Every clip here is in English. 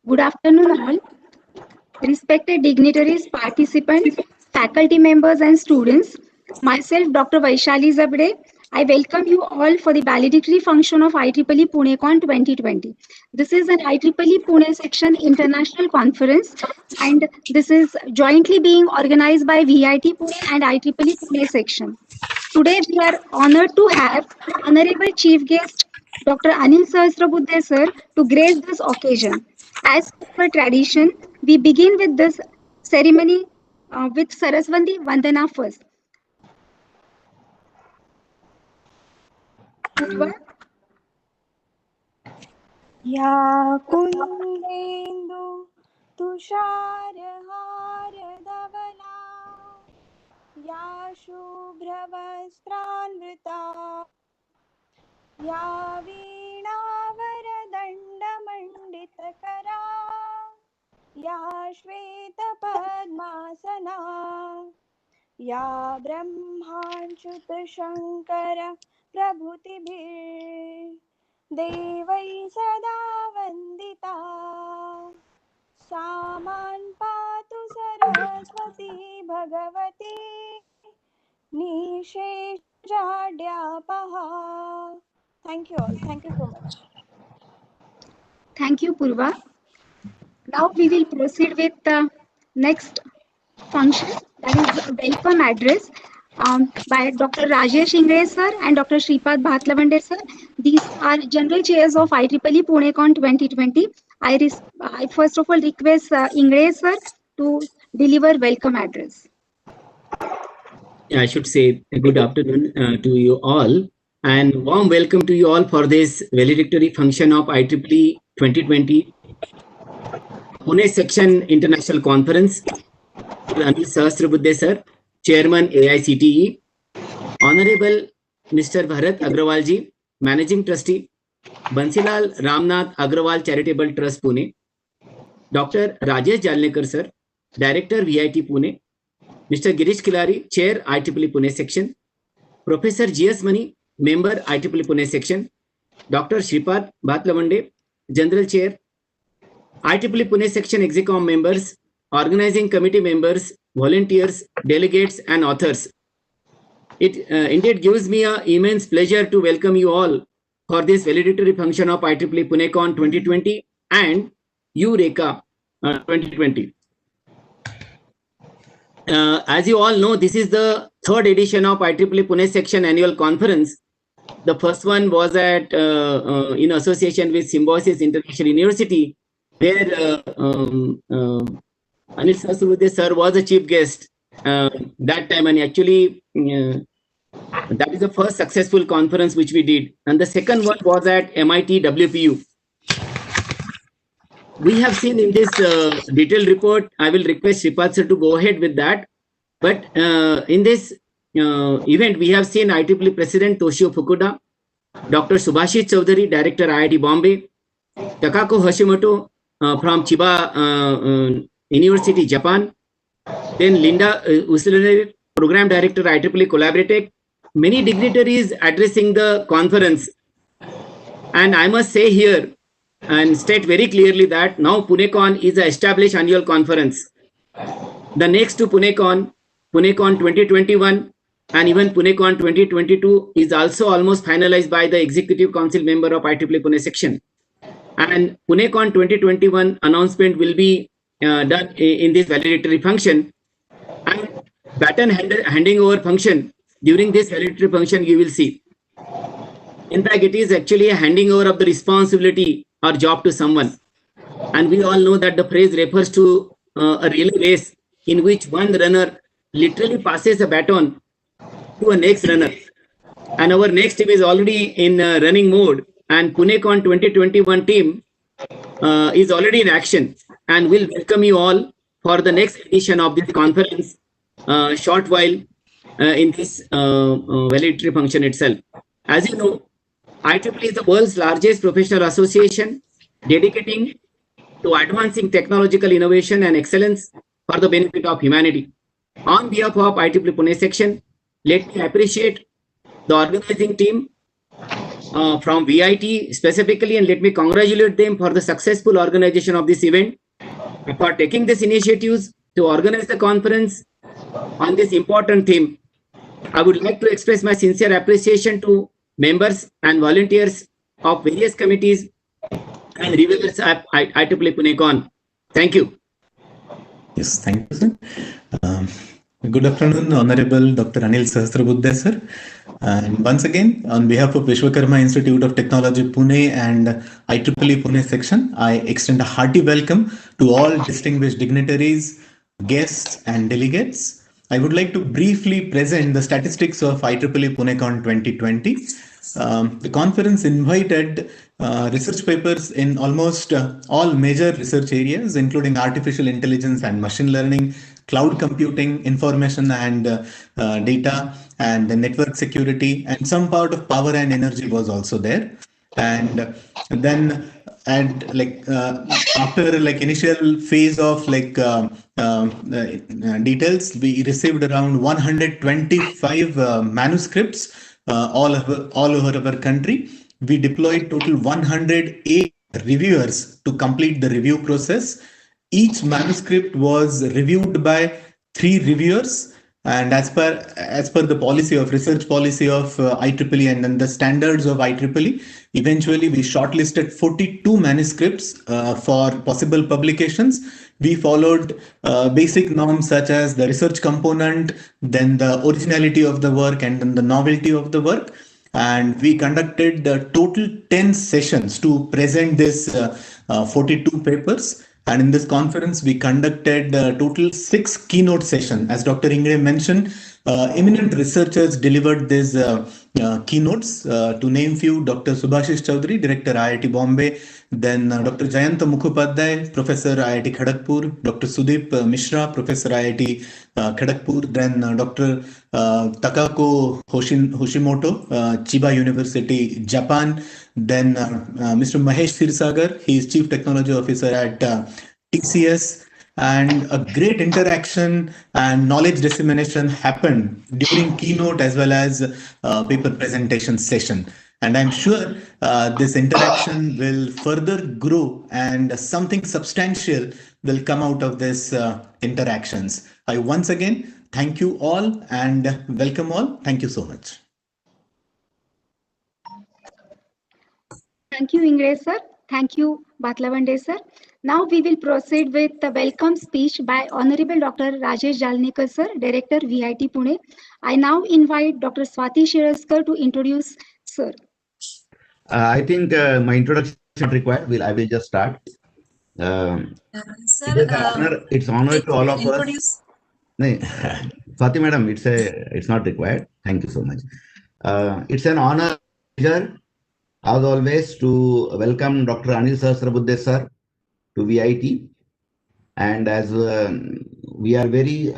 Good afternoon, all. Respected dignitaries, participants, faculty members, and students. Myself, Dr. Vaishali Zabde. I welcome you all for the valedictory function of IEEE PuneCon 2020. This is an IEEE Pune Section International Conference, and this is jointly being organized by VIT Pune and IEEE Pune Section. Today, we are honored to have Honorable Chief Guest Dr. Anil Sahasrabudhe sir to grace this occasion. As per tradition, we begin with this ceremony with Saraswati Vandana first. Purva? या कुन्देन्दु तुषारहारधवला या शुभ्रवस्त्रान्विता या वीणावरदण्डमण्डितकरा या श्वेतपद्मासना या ब्रह्माच्युतशङ्कर प्रभृतिभिः देवै सदा वन्दिता सा मां पातु Saraswati Bhagwati निःशेषजाड्यापहा. Thank you all. Thank you so much. Thank you, Purva. Now we will proceed with the next function, that is welcome address by Dr. Rajesh Ingre sir and Dr. Shripad Bhatlavande sir. These are general chairs of IEEE PuneCon 2020. I first of all request Ingre sir to deliver welcome address. I should say good afternoon to you all, and warm welcome to you all for this valedictory function of IEEE 2020 Pune Section International Conference. Anil Sahasrabudhe sir, Chairman AICTE, Honorable Mr. Bharat Agrawal ji, Managing Trustee, Bansilal Ramnath Agrawal Charitable Trust Pune, Dr. Rajesh Jalnekar sir, Director VIT Pune, Mr. Girish Kilari, Chair IEEE Pune Section, Professor G.S. Mani, Member IEEE Pune Section, Dr. Shripad Bhatlavande, General Chair, IEEE Pune Section Execom members, organizing committee members, volunteers, delegates, and authors. It indeed gives me an immense pleasure to welcome you all for this valedictory function of IEEE PuneCon 2020 and EU-REKA 2020. As you all know, this is the third edition of IEEE Pune Section Annual Conference. The first one was at in association with Symbiosis International University, where Anil Sahasrabudhe sir was the chief guest that time, and actually that is the first successful conference which we did. And the second one was at MIT WPU. We have seen in this detailed report, I will request Shripad sir to go ahead with that. But in this event, we have seen IEEE President Toshio Fukuda, Dr. Subhashit Chaudhary, Director IIT Bombay, Takako Hashimoto from Chiba University, Japan, then Linda Usler, Program Director IEEE Collaboratec, many dignitaries addressing the conference. And I must say here and state very clearly that now PuneCon is an established annual conference. The next to PuneCon 2021 and even PuneCon 2022 is also almost finalized by the Executive Council member of IEEE Pune Section. And PuneCon 2021 announcement will be done in this valedictory function. And baton handing over function, during this valedictory function you will see. In fact, it is actually a handing over of the responsibility or job to someone. And we all know that the phrase refers to a relay race in which one runner literally passes a baton to a next runner. And our next team is already in running mode, and PuneCon 2021 team is already in action and will welcome you all for the next edition of this conference short while in this valedictory function itself. As you know, IEEE is the world's largest professional association dedicating to advancing technological innovation and excellence for the benefit of humanity. On behalf of IEEE Pune Section, let me appreciate the organizing team from VIT specifically, and let me congratulate them for the successful organization of this event, for taking these initiatives to organize the conference on this important theme. I would like to express my sincere appreciation to members and volunteers of various committees and reviewers at IEEE PuneCon. Thank you. Yes, thank you, sir. Um, Good afternoon, Honorable Dr. Anil Sahasrabuddhe, sir. And once again, on behalf of Vishwakarma Institute of Technology, Pune and IEEE Pune section, I extend a hearty welcome to all distinguished dignitaries, guests, and delegates. I would like to briefly present the statistics of IEEE PuneCon 2020. The conference invited research papers in almost all major research areas, including artificial intelligence and machine learning, cloud computing, information and data, and the network security, and some part of power and energy was also there. And then and like after like initial phase of like details, we received around 125 manuscripts all over our country. We deployed total 108 reviewers to complete the review process. Each manuscript was reviewed by 3 reviewers, and as per the policy of research policy of IEEE and then the standards of IEEE, eventually we shortlisted 42 manuscripts for possible publications. We followed basic norms such as the research component, then the originality of the work, and then the novelty of the work. And we conducted total 10 sessions to present this 42 papers. And in this conference, we conducted total 6 keynote sessions. As Dr. Ingre mentioned, eminent researchers delivered these keynotes. To name few, Dr. Subhashish Chaudhary, Director IIT Bombay, then Dr. Jayanta Mukhopadhyay, Professor IIT Kharagpur, Dr. Sudeep Mishra, Professor IIT Kharagpur, then Dr. Takako Hoshimoto, Chiba University, Japan, then Mr. Mahesh Sirsagar, he is Chief Technology Officer at TCS, and a great interaction and knowledge dissemination happened during keynote as well as paper presentation session. And I'm sure this interaction will further grow and something substantial will come out of this interactions. I once again thank you all and welcome all. Thank you so much. Thank you, Ingre sir. Thank you, Batlavande sir. Now we will proceed with the welcome speech by Honorable Dr. Rajesh Jalnikar sir, Director VIT Pune. I now invite Dr. Swati Shiraskar to introduce sir. I think my introduction is not required. I will just start. Sir, it's honor to all of us. No, Swati madam, it's not required. Thank you so much. It's an honor, pleasure, as always, to welcome Dr. Anil Sahasrabuddhe sir to VIT. And as we are very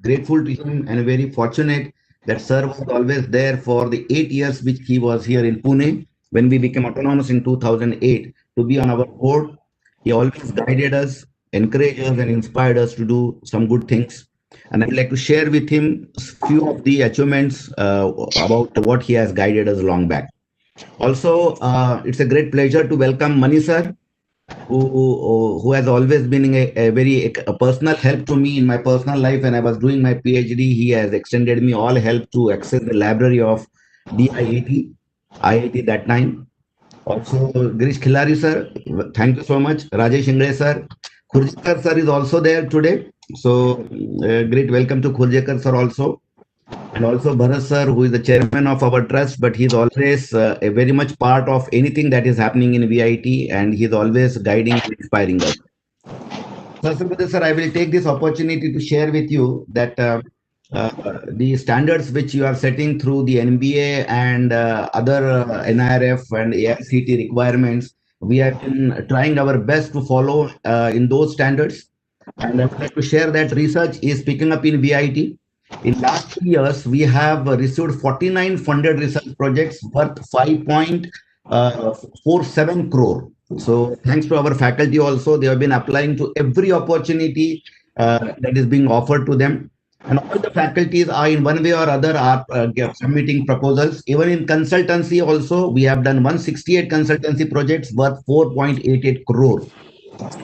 grateful to him and very fortunate that sir was always there for the 8 years which he was here in Pune when we became autonomous in 2008 to be on our board. He always guided us, encouraged us, and inspired us to do some good things. And I'd like to share with him a few of the achievements about what he has guided us long back. Also, it's a great pleasure to welcome Mani sir, who has always been a very personal help to me in my personal life. When I was doing my PhD, he has extended me all help to access the library of IIT that time. Also, Girish Khilari sir, thank you so much. Rajesh Ingre sir. Khurjekar sir is also there today. So, great welcome to Khurjekar sir also. And also Bharat sir, who is the chairman of our trust, but he's always a very much part of anything that is happening in VIT, and he's always guiding and inspiring us. So, sir, I will take this opportunity to share with you that the standards which you are setting through the NBA and other NIRF and AICT requirements, we have been trying our best to follow in those standards. And I would like to share that research is picking up in VIT. In last 3 years, we have received 49 funded research projects worth 5.47 crore. So thanks to our faculty also, they have been applying to every opportunity that is being offered to them. And all the faculties are in one way or other are submitting proposals. Even in consultancy also, we have done 168 consultancy projects worth 4.88 crore.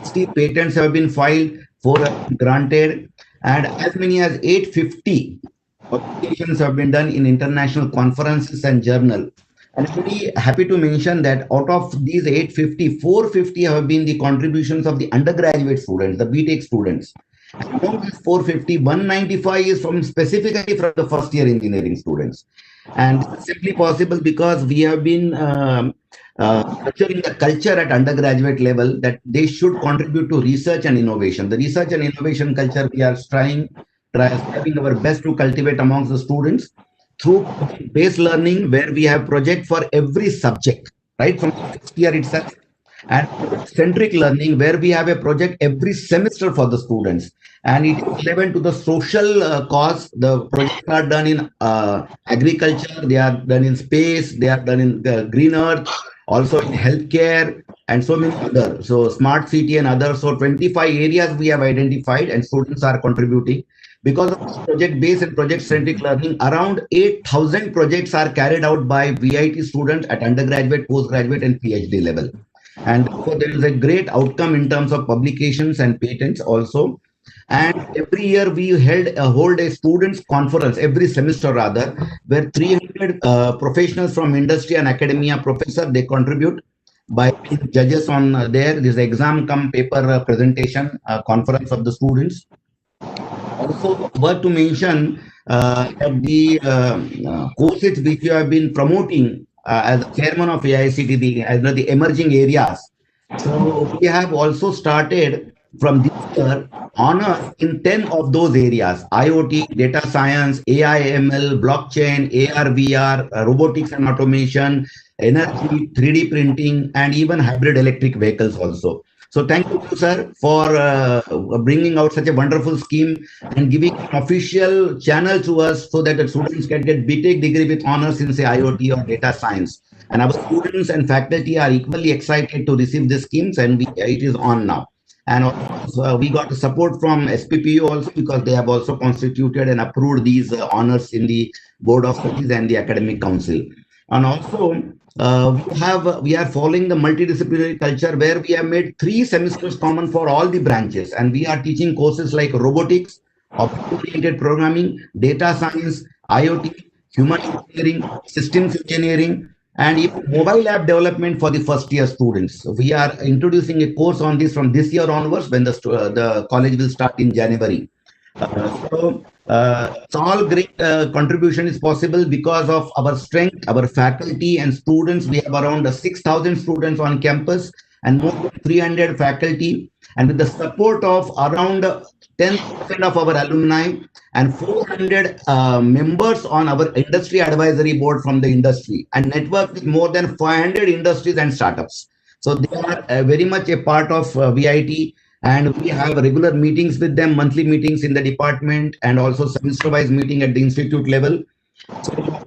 60 patents have been filed, 4 have been granted, and as many as 850 publications have been done in international conferences and journal. And I'm very happy to mention that out of these 850, 450 have been the contributions of the undergraduate students, the BTech students. And among these 450, 195 is from specifically from the first year engineering students. And this is simply possible because we have been nurturing the culture at undergraduate level that they should contribute to research and innovation. The research and innovation culture we are striving our best to cultivate amongst the students through based learning, where we have project for every subject, right from the first year itself, and centric learning, where we have a project every semester for the students, and it is relevant to the social cause. The projects are done in agriculture, they are done in space, they are done in green earth, also in healthcare, and so many other. So smart city and others. So 25 areas we have identified, and students are contributing. Because of this project-based and project-centric learning, around 8,000 projects are carried out by VIT students at undergraduate, postgraduate, and PhD level. And therefore, there is a great outcome in terms of publications and patents also. And every year we hold a students conference, every semester rather, where 300 professionals from industry and academia, professor, they contribute by being judges on there. This exam come paper presentation conference of the students. Also, worth to mention that the courses which you have been promoting as chairman of AICT, as the emerging areas. So we have also started from this year honors in 10 of those areas: IoT, data science, AI, ML, blockchain, AR, VR, robotics and automation, energy, 3D printing, and even hybrid electric vehicles also. So thank you, sir, for bringing out such a wonderful scheme and giving an official channel to us so that the students can get BTech degree with honors in, say, IoT or data science. And our students and faculty are equally excited to receive these schemes, and it is on now. And also, we got support from SPPU also, because they have also constituted and approved these honors in the Board of Studies and the Academic Council. And also, we are following the multidisciplinary culture, where we have made 3 semesters common for all the branches, and we are teaching courses like robotics, object-oriented programming, data science, IoT, human engineering, systems engineering, and even mobile app development for the first year students. So we are introducing a course on this from this year onwards, when the college will start in January. It's all great contribution is possible because of our strength, our faculty and students. We have around 6,000 students on campus and more than 300 faculty, and with the support of around 10% of our alumni and 400 members on our industry advisory board from the industry, and network with more than 500 industries and startups. So they are very much a part of VIT, and we have regular meetings with them, monthly meetings in the department, and also semester-wise meeting at the institute level. So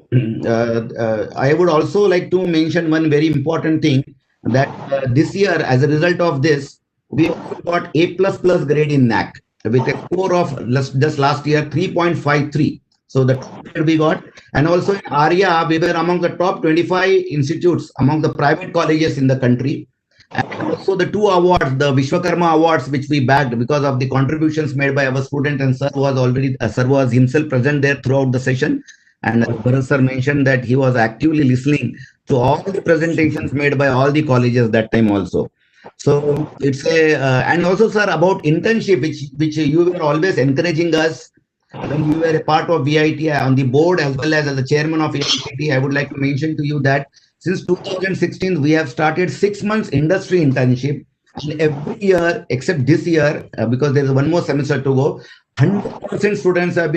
I would also like to mention one very important thing, that this year, as a result of this, we also got A++ grade in NAC with a score of just last year 3.53. So the top grade we got, and also in ARIA, we were among the top 25 institutes among the private colleges in the country. And also the 2 awards, the Vishwakarma awards, which we bagged because of the contributions made by our student, and sir was himself present there throughout the session. And Bharat sir mentioned that he was actively listening to all the presentations made by all the colleges that time also. So it's a and also, sir, about internship, which you were always encouraging us when you were a part of VIT on the board as well as the chairman of VIT. I would like to mention to you that since 2016, we have started 6 months industry internship, and every year except this year, because there is one more semester to go, 100% students are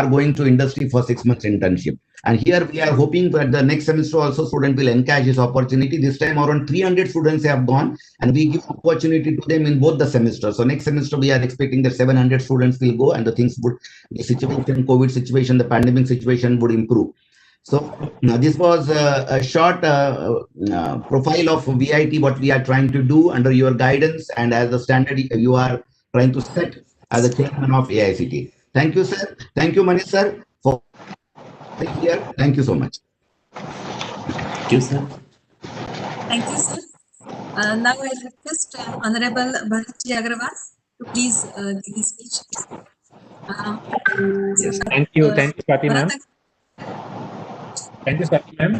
going to industry for 6 months internship. And here we are hoping that the next semester also student will encash this opportunity. This time around 300 students have gone, and we give opportunity to them in both the semesters. So next semester we are expecting that 700 students will go, and the COVID situation, the pandemic situation would improve. So this was a short profile of VIT, what we are trying to do under your guidance and as the standard you are trying to set as the chairman of AICT. Thank you, sir. Thank you, Manish sir, for being here. Thank you so much. Thank you, sir. Thank you, sir. Now I request Honorable Bharatji Agrawal to please give his speech. Yes, thank you, Swati ma'am. Thank you, Swati ma'am.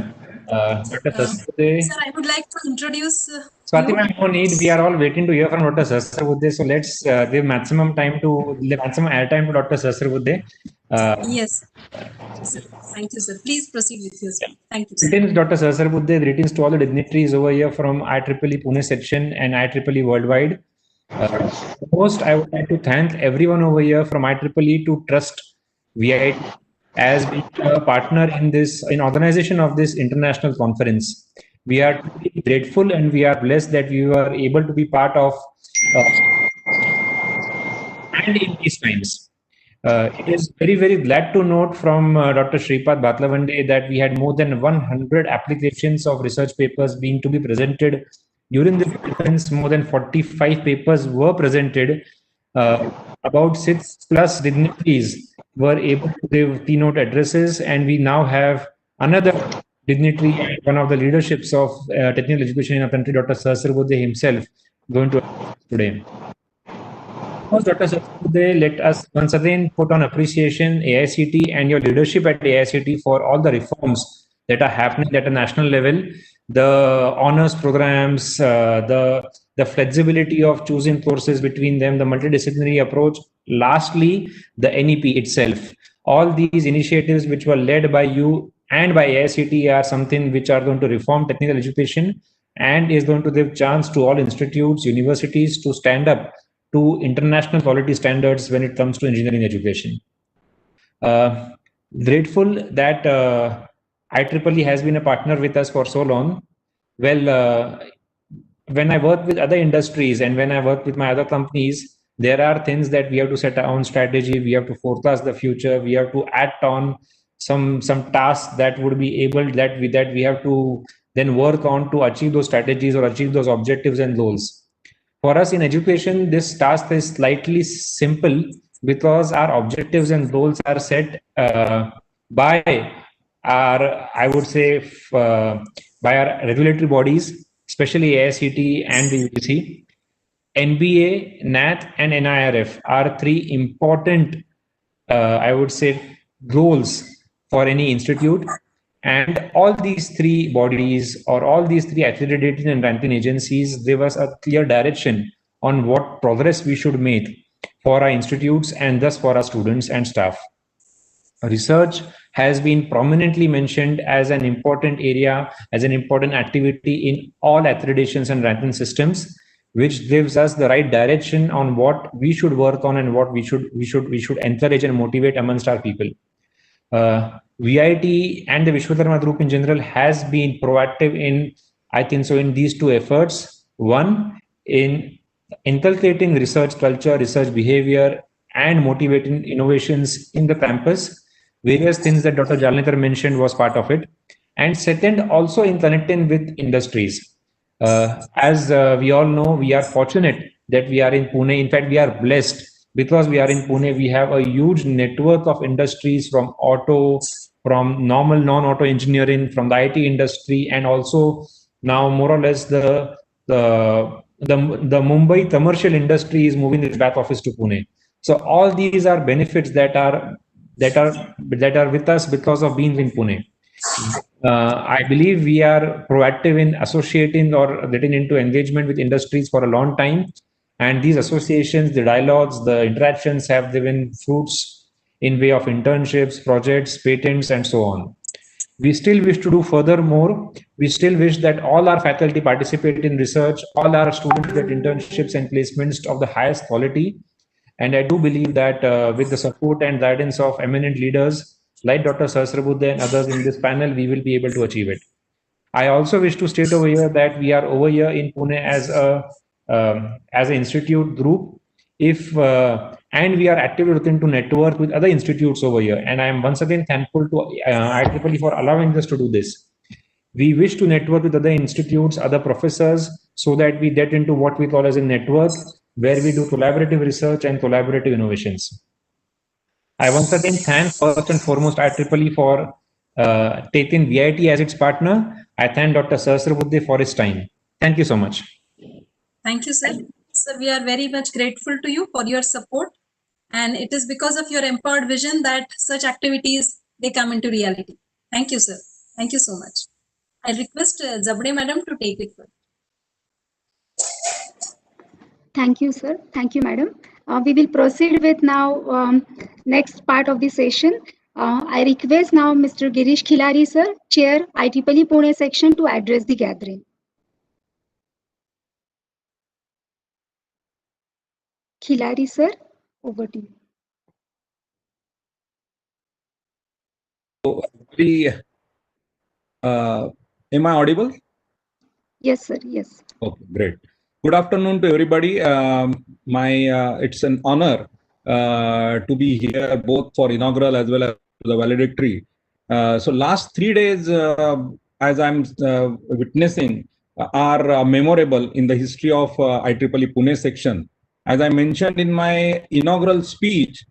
Dr. Sasarbuddhe. Sir, I would like to introduce Swati ma'am, no need. We are all waiting to hear from Dr. Sasarbuddhe. So let's give maximum airtime to Dr. Sasarbuddhe. Yes. Sir. Thank you, sir. Please proceed with your speech. Thank you, sir. Greetings, Dr. Sasarbuddhe. Greetings to all the dignitaries over here from IEEE Pune section and IEEE worldwide. First, I would like to thank everyone over here from IEEE to trust VIT as being a partner in organization of this international conference. We are truly grateful and we are blessed that we were able to be part of and in these times. It is very, very glad to note from Dr. Shripad Bhatlavande that we had more than 100 applications of research papers being to be presented during this conference. More than 45 papers were presented. About 6+ dignitaries were able to give keynote addresses, and we now have another dignitary, one of the leaderships of technical education in our country, Dr. Sahasrabudhe himself, going to today. Dr. Sahasrabudhe, let us once again put on appreciation AICT and your leadership at AICT for all the reforms that are happening at a national level. The honors programs, the flexibility of choosing courses between them, the multidisciplinary approach, lastly, the NEP itself. All these initiatives which were led by you and by AICT are something which are going to reform technical education and is going to give chance to all institutes, universities to stand up to international quality standards when it comes to engineering education. Grateful that IEEE has been a partner with us for so long. Well, when I work with other industries and when I work with my other companies, there are things that we have to set our own strategy. We have to forecast the future. We have to act on some tasks that would be able that we have to then work on to achieve those strategies or achieve those objectives and goals. For us in education, this task is slightly simple because our objectives and goals are set by our, I would say, by our regulatory bodies, especially AICT and the UGC. NBA, NAT, and NIRF are three important, I would say, goals for any institute. And all these three bodies or all these three accrediting and ranking agencies give us a clear direction on what progress we should make for our institutes and thus for our students and staff. Research has been prominently mentioned as an important area, as an important activity in all accreditations and ranking systems, which gives us the right direction on what we should work on and what we should encourage and motivate amongst our people. VIT and the Vishwakarma Group in general has been proactive in, I think so, in these two efforts. One, in inculcating research culture, research behavior, and motivating innovations in the campus. Various things that Dr. Jalnikar mentioned was part of it. And second, also in connecting with industries. As we all know, we are fortunate that we are in Pune. In fact, we are blessed because we are in Pune. We have a huge network of industries from auto, from normal non-auto engineering, from the IT industry, and also now more or less the Mumbai commercial industry is moving its back office to Pune. So all these are benefits that are with us because of being in Pune. I believe we are proactive in associating or getting into engagement with industries for a long time. And these associations, the dialogues, the interactions have given fruits in way of internships, projects, patents, and so on. We still wish to do furthermore. We still wish that all our faculty participate in research, all our students get internships and placements of the highest quality. And I do believe that with the support and guidance of eminent leaders like Dr. Sahasrabudhe and others in this panel, we will be able to achieve it. I also wish to state over here that we are over here in Pune as an institute group, and we are actively looking to network with other institutes over here. And I am once again thankful to IEEE for allowing us to do this. We wish to network with other institutes, other professors, so that we get into what we call as a network, where we do collaborative research and collaborative innovations. I once again thank first and foremost IEEE for taking VIT as its partner. I thank Dr. Sahasrabuddhe for his time. Thank you so much. Thank you, sir. Sir, we are very much grateful to you for your support. And it is because of your empowered vision that such activities, they come into reality. Thank you, sir. Thank you so much. I request Zabde madam to take it further. Thank you, sir. Thank you, madam. We will proceed with now next part of the session. I request now Mr. Girish Khilari, sir, Chair, IEEE Pune section, to address the gathering. Khilari, sir, over to you. Am I audible? Yes, sir. Yes. Okay, great. Good afternoon to everybody. It's an honor to be here both for inaugural as well as the valedictory. So last 3 days, as I'm witnessing, are memorable in the history of IEEE Pune section. As I mentioned in my inaugural speech,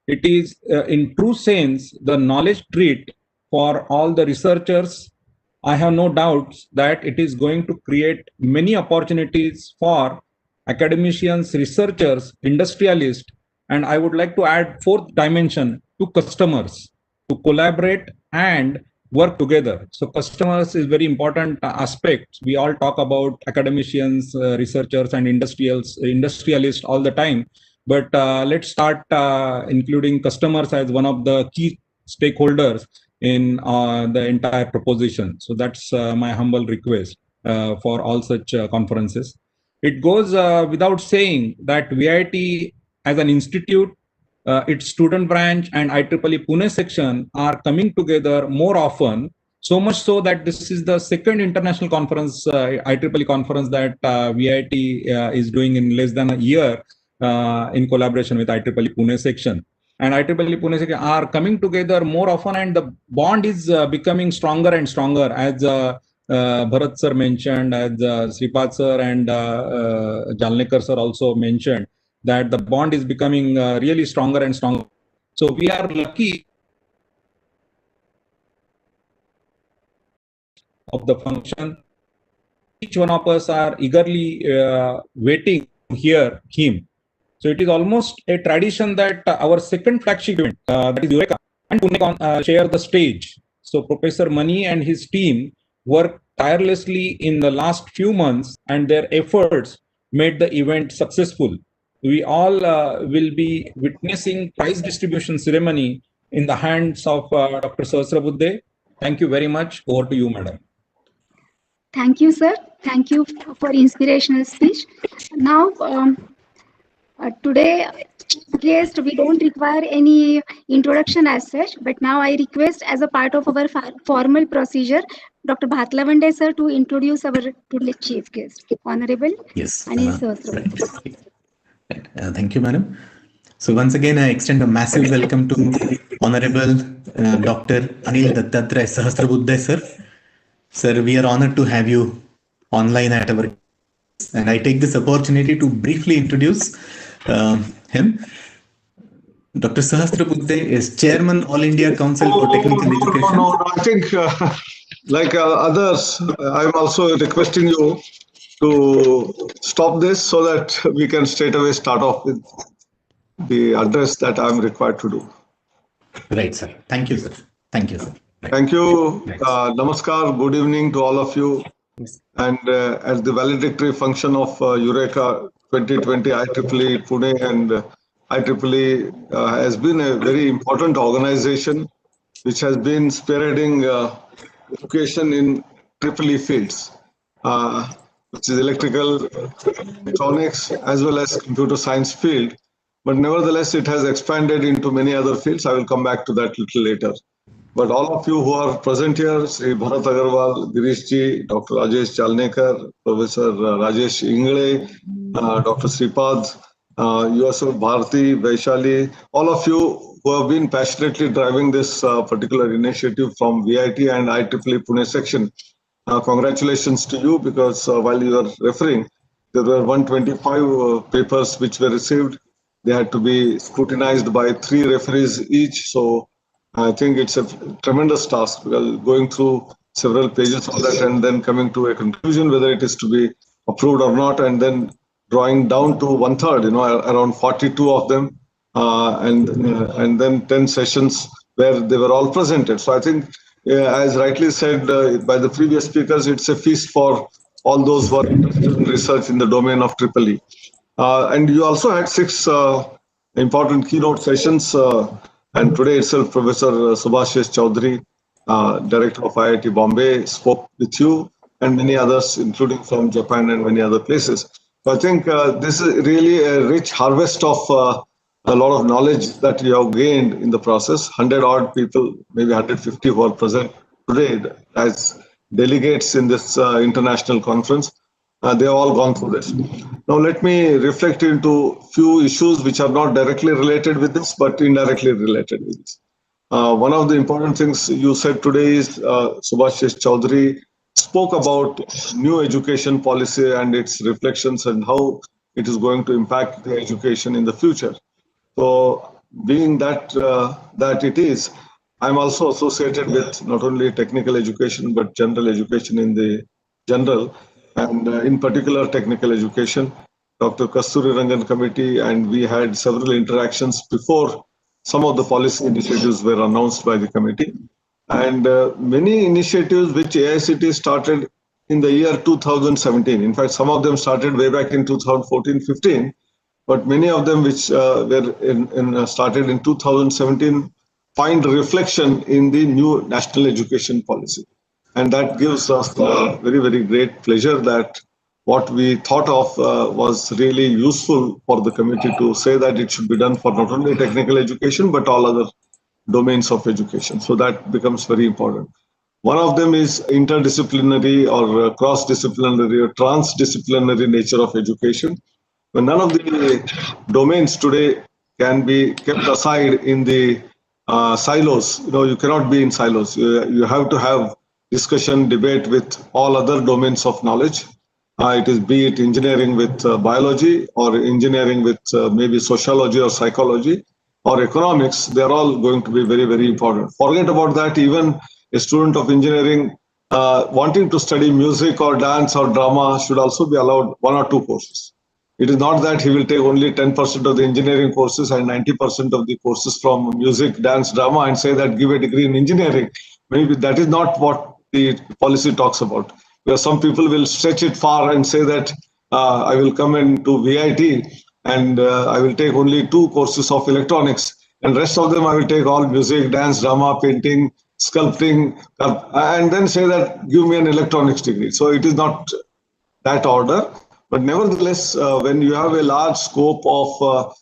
it is in true sense the knowledge treat for all the researchers. I have no doubts that it is going to create many opportunities for academicians, researchers, industrialists, and I would like to add fourth dimension to customers to collaborate and work together. So customers is very important aspect. We all talk about academicians, researchers, and industrialists all the time. But let's start including customers as one of the key stakeholders in the entire proposition. So that's my humble request for all such conferences. It goes without saying that VIT as an institute, its student branch and IEEE Pune section are coming together more often, so much so that this is the second international conference, IEEE conference that VIT is doing in less than a year in collaboration with IEEE Pune section. And IEEE Pune section are coming together more often, and the bond is becoming stronger and stronger, as Bharat sir mentioned, as Sripad sir and Jalnekar sir also mentioned, that the bond is becoming really stronger and stronger. So we are lucky of the function. Each one of us are eagerly waiting to hear him. So it is almost a tradition that our second flagship event, that is EU-REKA, and Pune share the stage. So Professor Mani and his team worked tirelessly in the last few months, and their efforts made the event successful. We all will be witnessing prize distribution ceremony in the hands of Dr. Sahasrabuddhe. Thank you very much. Over to you, madam. Thank you, sir. Thank you for inspirational speech. Now, today, guest, we don't require any introduction as such, but now I request, as a part of our formal procedure, Dr. Bhatlavande sir to introduce our today's chief guest, Honorable Anil Sahasrabudhe. Thank you, madam. So once again, I extend a massive welcome to Honorable Dr. Anil Dattatray Sahasrabudhe sir. Sir, we are honored to have you online at our, and I take this opportunity to briefly introduce him. Dr. Sahasrabudhe is Chairman All India Council for Technical Education. No, I think like others, I'm also requesting you to stop this so that we can straight away start off with the address that I'm required to do. Right, sir. Thank you, sir. Thank you, sir. Right. Thank you. Namaskar. Good evening to all of you. And as the valedictory function of EU-REKA 2020 IEEE Pune, and IEEE has been a very important organization which has been spearheading education in EEE fields, which is electrical, electronics, as well as computer science field. But nevertheless, it has expanded into many other fields. I will come back to that a little later. But all of you who are present here, Sri Bharat Agarwal, Girish ji, Dr. Rajesh Jalnekar, Professor Rajesh Ingle, Dr. Sripad, yourself, Bharati, Vaishali, all of you who have been passionately driving this particular initiative from VIT and IEEE Pune section. Congratulations to you, because while you are referring, there were 125 papers which were received, They had to be scrutinized by 3 referees each. So I think it's a tremendous task, because going through several pages of that and then coming to a conclusion whether it is to be approved or not, and then drawing down to 1/3, around 42 of them, and then 10 sessions where they were all presented. So I think, as rightly said by the previous speakers, it's a feast for all those who are interested in research in the domain of EEE. And you also had 6 important keynote sessions. And today itself, Professor Subhashish Chaudhary, Director of IIT Bombay, spoke with you and many others, including from Japan and many other places. So I think this is really a rich harvest of a lot of knowledge that you have gained in the process. 100 odd people, maybe 150 who are present today as delegates in this international conference. They have all gone through this. Now let me reflect into few issues which are not directly related with this, but indirectly related with this. One of the important things you said today is Subhashish Chaudhary spoke about new education policy and its reflections and how it is going to impact the education in the future. So being that it is, I'm also associated with not only technical education, but general education in the general, and in particular technical education. Dr. Kasturi Rangan committee, and we had several interactions before some of the policy initiatives were announced by the committee. And many initiatives which AICT started in the year 2017. In fact, some of them started way back in 2014-15, but many of them which were started in 2017 find reflection in the new national education policy. And that gives us very, very great pleasure that what we thought of was really useful for the committee to say that it should be done for not only technical education, but all other domains of education. So that becomes very important. One of them is interdisciplinary or cross-disciplinary or transdisciplinary nature of education. But none of the domains today can be kept aside in the silos. You cannot be in silos. You have to have discussion, debate with all other domains of knowledge. It is be it engineering with biology, or engineering with maybe sociology or psychology or economics. They're all going to be very, very important. Forget about that. Even a student of engineering wanting to study music or dance or drama should also be allowed 1 or 2 courses. It is not that he will take only 10% of the engineering courses and 90% of the courses from music, dance, drama, and say that give a degree in engineering. Maybe that is not what the policy talks about. Because some people will stretch it far and say that I will come into VIT and I will take only 2 courses of electronics, and rest of them I will take all music, dance, drama, painting, sculpting, and then say that give me an electronics degree. So it is not that order. But nevertheless, when you have a large scope of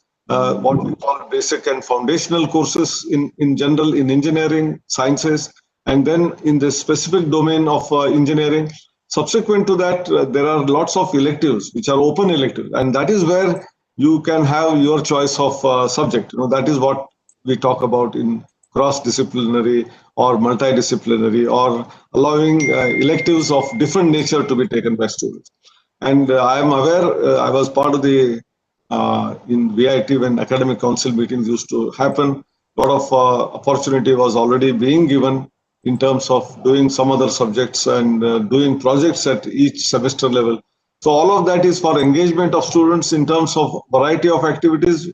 what we call basic and foundational courses in general, in engineering, sciences, and then in the specific domain of engineering, subsequent to that, there are lots of electives, which are open electives. And that is where you can have your choice of subject. That is what we talk about in cross-disciplinary or multidisciplinary, or allowing electives of different nature to be taken by students. And I am aware, I was part of the, in VIT when academic council meetings used to happen, a lot of opportunity was already being given in terms of doing some other subjects and doing projects at each semester level. So all of that is for engagement of students in terms of variety of activities,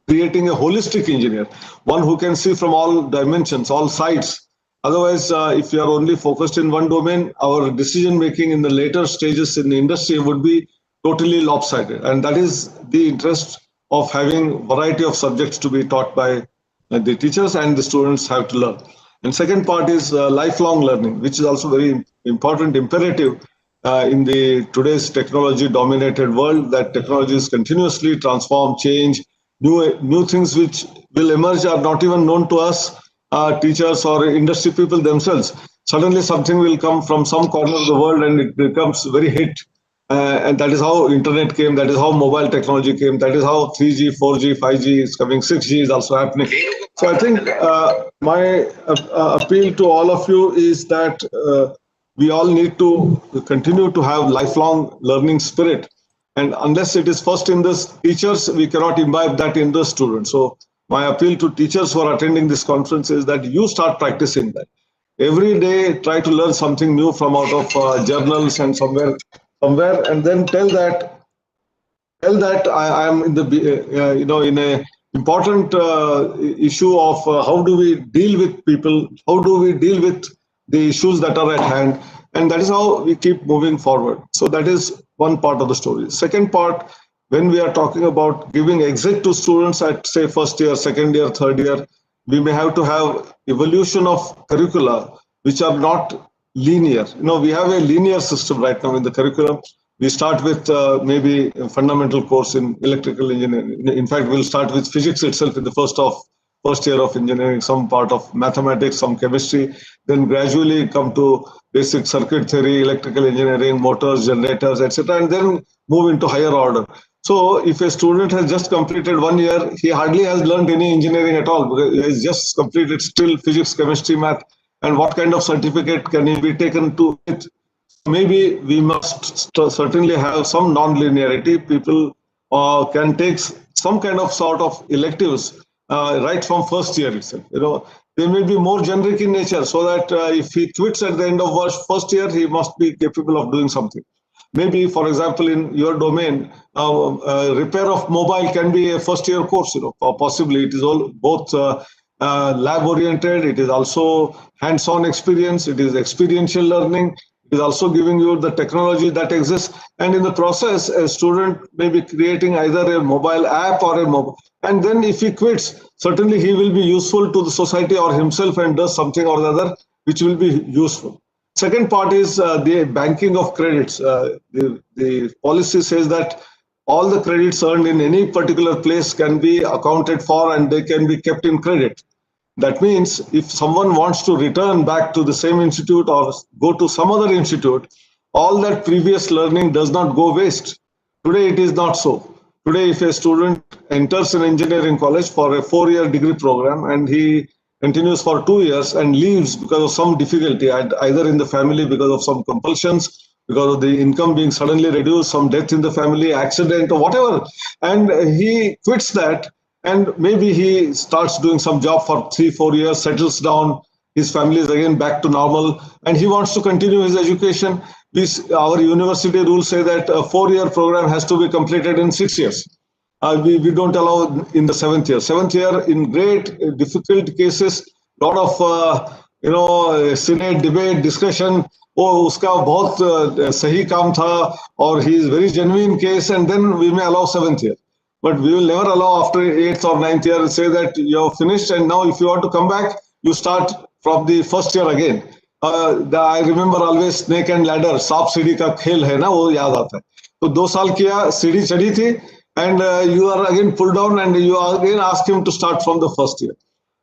creating a holistic engineer, one who can see from all dimensions, all sides. Otherwise, if you are only focused in one domain, our decision making in the later stages in the industry would be totally lopsided. And that is the interest of having variety of subjects to be taught by the teachers, and the students have to learn. And second part is lifelong learning, which is also very important imperative in the today's technology dominated world, that technologies continuously transform, change, new things which will emerge are not even known to us, teachers or industry people themselves. Suddenly something will come from some corner of the world and it becomes very hit. And that is how internet came, that is how mobile technology came, that is how 3G, 4G, 5G is coming, 6G is also happening. So I think my appeal to all of you is that we all need to continue to have lifelong learning spirit. And unless it is first in the teachers, we cannot imbibe that in the students. So my appeal to teachers who are attending this conference is that you start practicing that. Every day, try to learn something new from out of journals and somewhere, and then tell that I am in the in a important issue of how do we deal with people, how do we deal with the issues that are at hand, and that is how we keep moving forward. So that is one part of the story. Second part, when we are talking about giving exit to students at say first year, second year, third year, we may have to have evolution of curricula which are not linear. We have a linear system right now in the curriculum. We start with maybe a fundamental course in electrical engineering. In fact, we'll start with physics itself in the first year of engineering, some part of mathematics, some chemistry, then gradually come to basic circuit theory, electrical engineering, motors, generators, etc., and then move into higher order. So if a student has just completed 1 year, he hardly has learned any engineering at all because he has just completed still physics, chemistry, math, and what kind of certificate can he be taken to it? Maybe we must certainly have some non-linearity. People can take some kind of sort of electives right from first year itself. They may be more generic in nature, so that if he quits at the end of first year, he must be capable of doing something. Maybe, for example, in your domain, repair of mobile can be a first-year course. Possibly it is all both lab-oriented. It is also hands-on experience. It is experiential learning. It is also giving you the technology that exists. And in the process, a student may be creating either a mobile app or a mobile. And then if he quits, certainly he will be useful to the society or himself and does something or the other which will be useful. Second part is the banking of credits. The policy says that all the credits earned in any particular place can be accounted for and they can be kept in credit. That means if someone wants to return back to the same institute or go to some other institute, all that previous learning does not go waste. Today it is not so. Today if a student enters an engineering college for a 4-year degree program and he continues for 2 years and leaves because of some difficulty, either in the family because of some compulsions, because of the income being suddenly reduced, some death in the family, accident or whatever, and he quits that, and maybe he starts doing some job for 3-4 years, settles down, his family is again back to normal, and he wants to continue his education. Our university rules say that a 4-year program has to be completed in 6 years. We don't allow in the 7th year. 7th year, in great difficult cases, lot of Senate debate, discussion. Oh, uska bahut sahi kaam tha, or he is very genuine case, and then we may allow 7th year. But we will never allow after 8th or 9th year say that you have finished and now if you want to come back, you start from the first year again. I remember always snake and ladder, सांप सीढ़ी का खेल है ना, वो याद आता है. तो 2 साल किया, सीढ़ी चढ़ी थी, and you are again pulled down and you again ask him to start from the first year.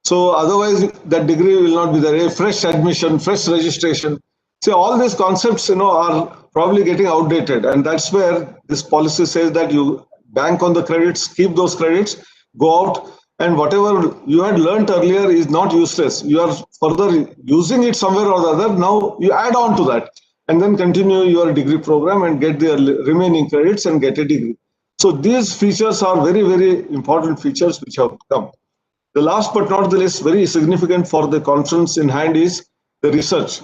So otherwise that degree will not be there. A fresh admission, fresh registration. See, all these concepts, are probably getting outdated, and that's where this policy says that you bank on the credits, keep those credits, go out, and whatever you had learned earlier is not useless. You are further using it somewhere or the other. Now you add on to that and then continue your degree program and get the remaining credits and get a degree. So these features are very, very important features which have come. The last but not the least, very significant for the conference in hand is the research.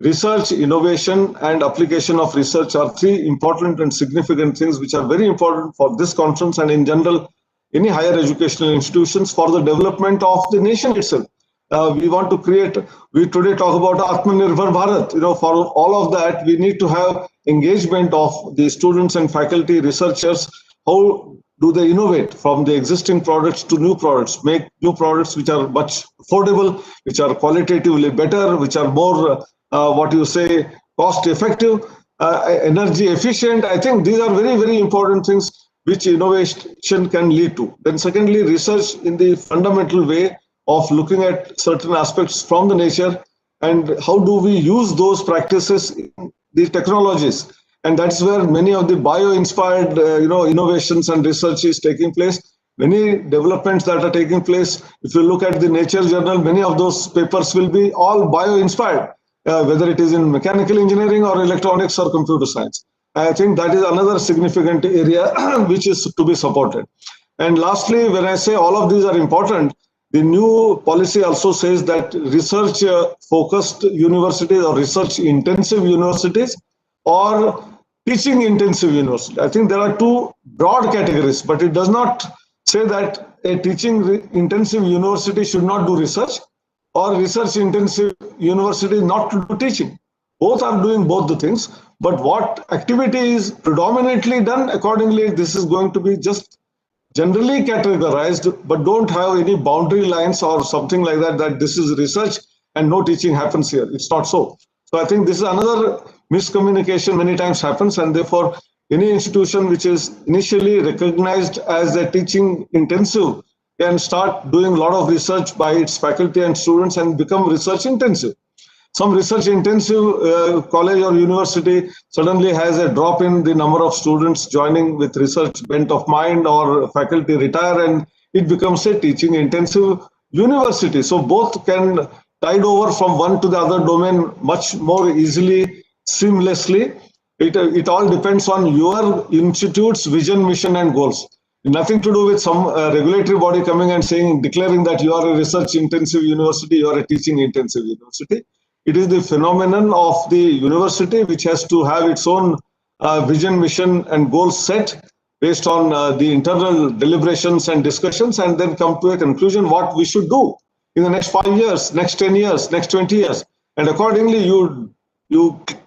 Research, innovation, and application of research are 3 important and significant things which are very important for this conference and in general any higher educational institutions for the development of the nation itself. We want to create, we today talk about Atmanirbhar Bharat. For all of that, we need to have engagement of the students and faculty, researchers. How do they innovate from the existing products to new products, make new products which are much affordable, which are qualitatively better, which are more cost effective, energy efficient. I think these are very, very important things which innovation can lead to. Then secondly, research in the fundamental way of looking at certain aspects from the nature and how do we use those practices in the technologies. And that's where many of the bio-inspired innovations and research is taking place. Many developments that are taking place, if you look at the Nature journal, many of those papers will be all bio-inspired. Whether it is in mechanical engineering or electronics or computer science. I think that is another significant area which is to be supported. And lastly, when I say all of these are important, the new policy also says that research focused universities or research intensive universities or teaching intensive university. I think there are two broad categories, but it does not say that a teaching intensive university should not do research or research intensive university not to do teaching. Both are doing both the things, but what activity is predominantly done, accordingly, this is going to be just generally categorized, but don't have any boundary lines or something like that, that this is research and no teaching happens here. It's not so. So I think this is another miscommunication many times happens, and therefore any institution which is initially recognized as a teaching intensive can start doing a lot of research by its faculty and students and become research intensive. Some research intensive college or university suddenly has a drop in the number of students joining with research bent of mind, or faculty retire and it becomes a teaching intensive university. So both can tide over from one to the other domain much more easily, seamlessly. It all depends on your institute's vision, mission and goals. Nothing to do with some regulatory body coming and saying, declaring that you are a research intensive university, you are a teaching intensive university. It is the phenomenon of the university which has to have its own vision, mission and goals set based on the internal deliberations and discussions, and then come to a conclusion what we should do in the next 5 years, next 10 years, next 20 years. And accordingly, you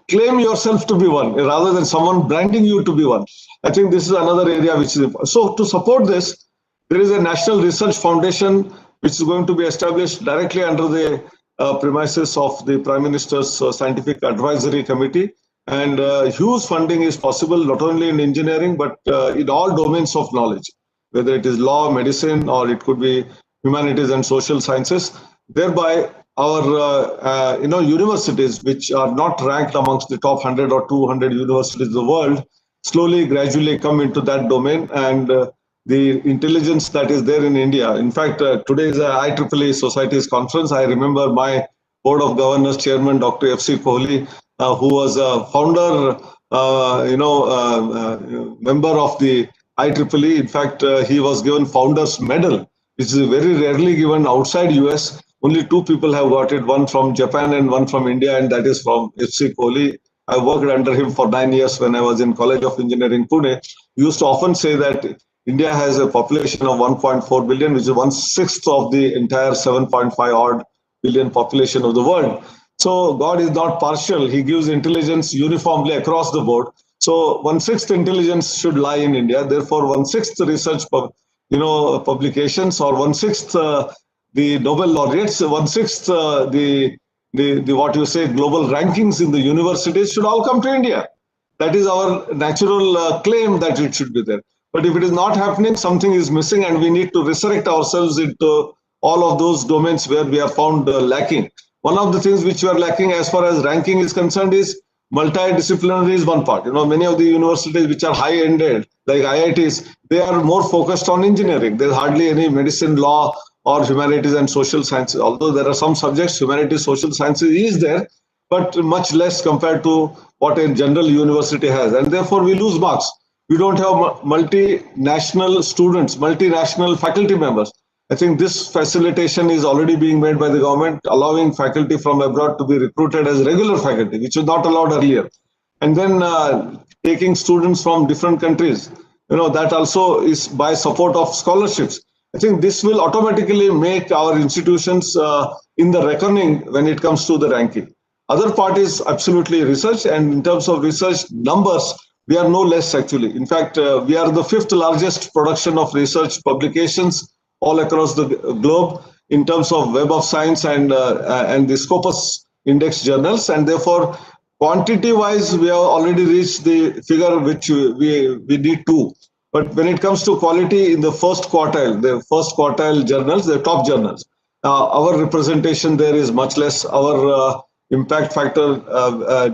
claim yourself to be one rather than someone branding you to be one. I think this is another area which is important. So to support this, there is a National Research Foundation which is going to be established directly under the premises of the Prime Minister's Scientific Advisory Committee, and huge funding is possible not only in engineering but in all domains of knowledge, whether it is law, medicine, or it could be humanities and social sciences. Thereby, our universities, which are not ranked amongst the top 100 or 200 universities in the world, slowly, gradually come into that domain, and the intelligence that is there in India. In fact, today is a IEEE Societies Conference. I remember my Board of Governors Chairman, Dr. F.C. Kohli, who was a founder, member of the IEEE. In fact, he was given Founders Medal, which is very rarely given outside US. Only two people have got it, one from Japan and one from India, and that is from F.C. Kohli. I worked under him for 9 years when I was in College of Engineering, Pune. He used to often say that India has a population of 1.4 billion, which is 1/6 of the entire 7.5 odd billion population of the world. So God is not partial. He gives intelligence uniformly across the board. So 1/6 intelligence should lie in India. Therefore, 1/6 research, publications, or 1/6 the Nobel laureates, 1/6 the what you say global rankings in the universities should all come to India. That is our natural claim that it should be there. But if it is not happening, something is missing, and we need to resurrect ourselves into all of those domains where we are found lacking. One of the things which we are lacking as far as ranking is concerned is multidisciplinary is one part. Many of the universities which are high-ended, like IITs, they are more focused on engineering. There's hardly any medicine, law, or humanities and social sciences. Although there are some subjects, humanities, social sciences is there, but much less compared to what a general university has. And therefore, we lose marks. We don't have multinational students, multinational faculty members. I think this facilitation is already being made by the government, allowing faculty from abroad to be recruited as regular faculty, which was not allowed earlier. And then taking students from different countries, that also is by support of scholarships. I think this will automatically make our institutions in the reckoning when it comes to the ranking. Other part is absolutely research, and in terms of research numbers, we are no less actually. In fact, we are the 5th largest production of research publications all across the globe in terms of Web of Science and the Scopus Index journals, and therefore quantity-wise we have already reached the figure which we need to. But when it comes to quality in the first quartile journals, the top journals, our representation there is much less. Our impact factor,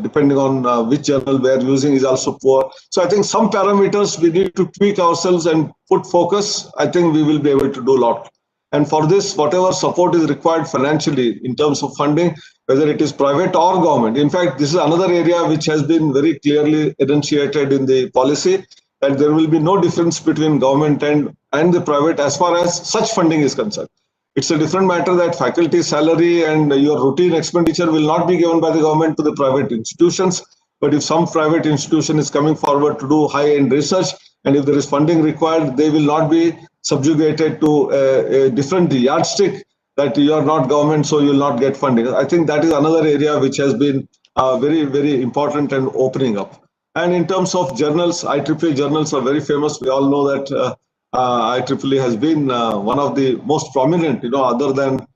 depending on which journal we are using, is also poor. So I think some parameters we need to tweak ourselves and put focus. I think we will be able to do a lot. And for this, whatever support is required financially in terms of funding, whether it is private or government. In fact, this is another area which has been very clearly enunciated in the policy, that there will be no difference between government and the private as far as such funding is concerned. It's a different matter that faculty salary and your routine expenditure will not be given by the government to the private institutions. But if some private institution is coming forward to do high-end research, and if there is funding required, they will not be subjugated to a different yardstick that you are not government, so you will not get funding. I think that is another area which has been very, very important and opening up. And in terms of journals, IEEE journals are very famous. We all know that IEEE has been one of the most prominent, other than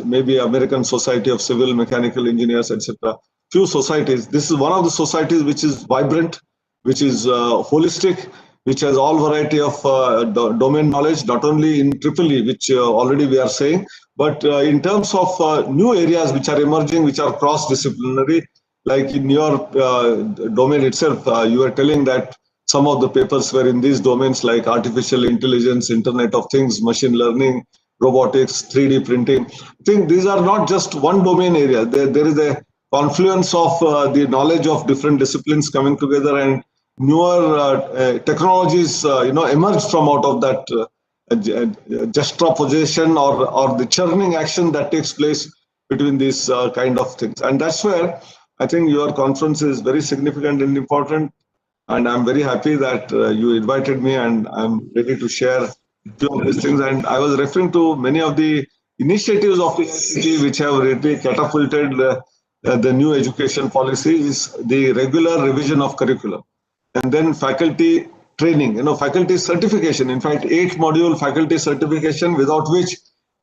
maybe American Society of Civil Mechanical Engineers, etc. Few societies. This is one of the societies which is vibrant, which is holistic, which has all variety of domain knowledge, not only in EEE, which already we are saying, but in terms of new areas which are emerging, which are cross-disciplinary, like in your domain itself, you were telling that some of the papers were in these domains like artificial intelligence, Internet of Things, machine learning, robotics, 3D printing. I think these are not just one domain area. There is a confluence of the knowledge of different disciplines coming together, and newer technologies, emerge from out of that juxtaposition or the churning action that takes place between these kind of things. And that's where I think your conference is very significant and important. And I'm very happy that you invited me, and I'm ready to share a few of these things. And I was referring to many of the initiatives of the ICT which have really catapulted the new education policy is the regular revision of curriculum. And then faculty training, faculty certification. In fact, 8-module faculty certification, without which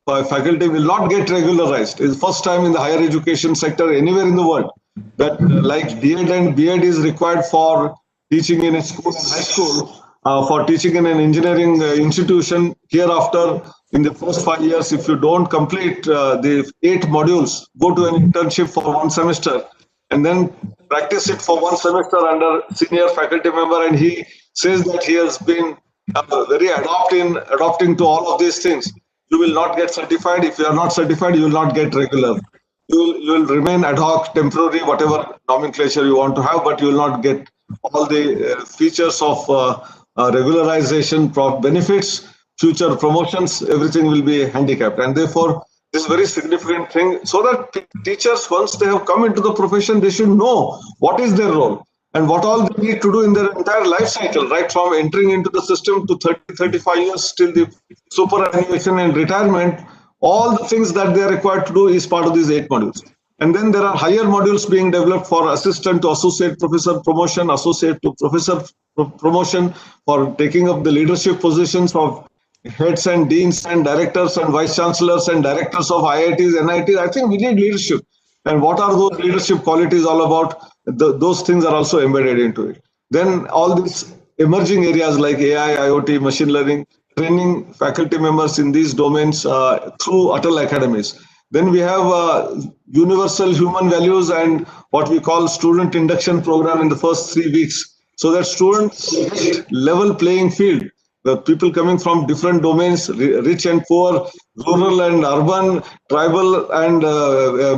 faculty will not get regularized. It's the first time in the higher education sector anywhere in the world that like D.Ed and B.Ed is required for teaching in a school and high school, for teaching in an engineering institution. Hereafter, in the first 5 years, if you don't complete the 8 modules, go to an internship for 1 semester, and then practice it for 1 semester under senior faculty member, and he says that he has been very adopting to all of these things. You will not get certified. If you are not certified, you will not get regular. You will remain ad hoc, temporary, whatever nomenclature you want to have, but you will not get all the features of regularization, benefits, future promotions. Everything will be handicapped, and therefore this is a very significant thing, so that teachers, once they have come into the profession, they should know what is their role and what all they need to do in their entire life cycle, right from entering into the system to 35 years till the superannuation and retirement. All the things that they are required to do is part of these 8 modules. And then there are higher modules being developed for assistant to associate professor promotion, associate to professor promotion, for taking up the leadership positions of heads and deans and directors and vice chancellors and directors of IITs, NITs. I think we need leadership. And what are those leadership qualities all about? Those things are also embedded into it. Then all these emerging areas like AI, IoT, machine learning, training faculty members in these domains through Atal Academies. Then we have universal human values and what we call student induction program in the first 3 weeks, so that students get level playing field. The people coming from different domains, rich and poor, rural and urban, tribal and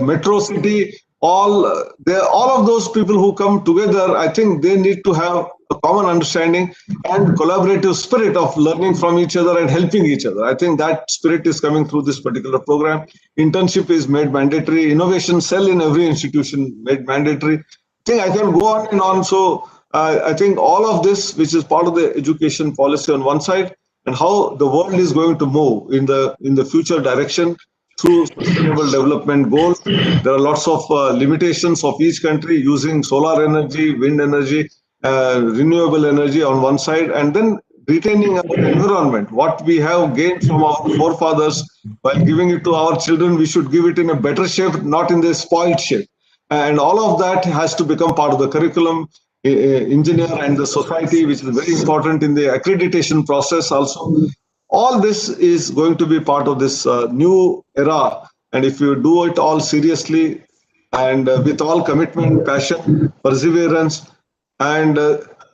metro city, all of those people who come together, I think they need to have a common understanding and collaborative spirit of learning from each other and helping each other. I think that spirit is coming through this particular program. Internship is made mandatory. Innovation cell in every institution made mandatory. I think I can go on and on. So I think all of this, which is part of the education policy on one side, and how the world is going to move in the future direction through sustainable development goals. There are lots of limitations of each country using solar energy, wind energy, renewable energy on one side, and then retaining our environment. What we have gained from our forefathers, while giving it to our children, we should give it in a better shape, not in the spoiled shape. And all of that has to become part of the curriculum. Engineer and the society, which is very important in the accreditation process also. All this is going to be part of this new era. And if you do it all seriously and with all commitment, passion, perseverance, and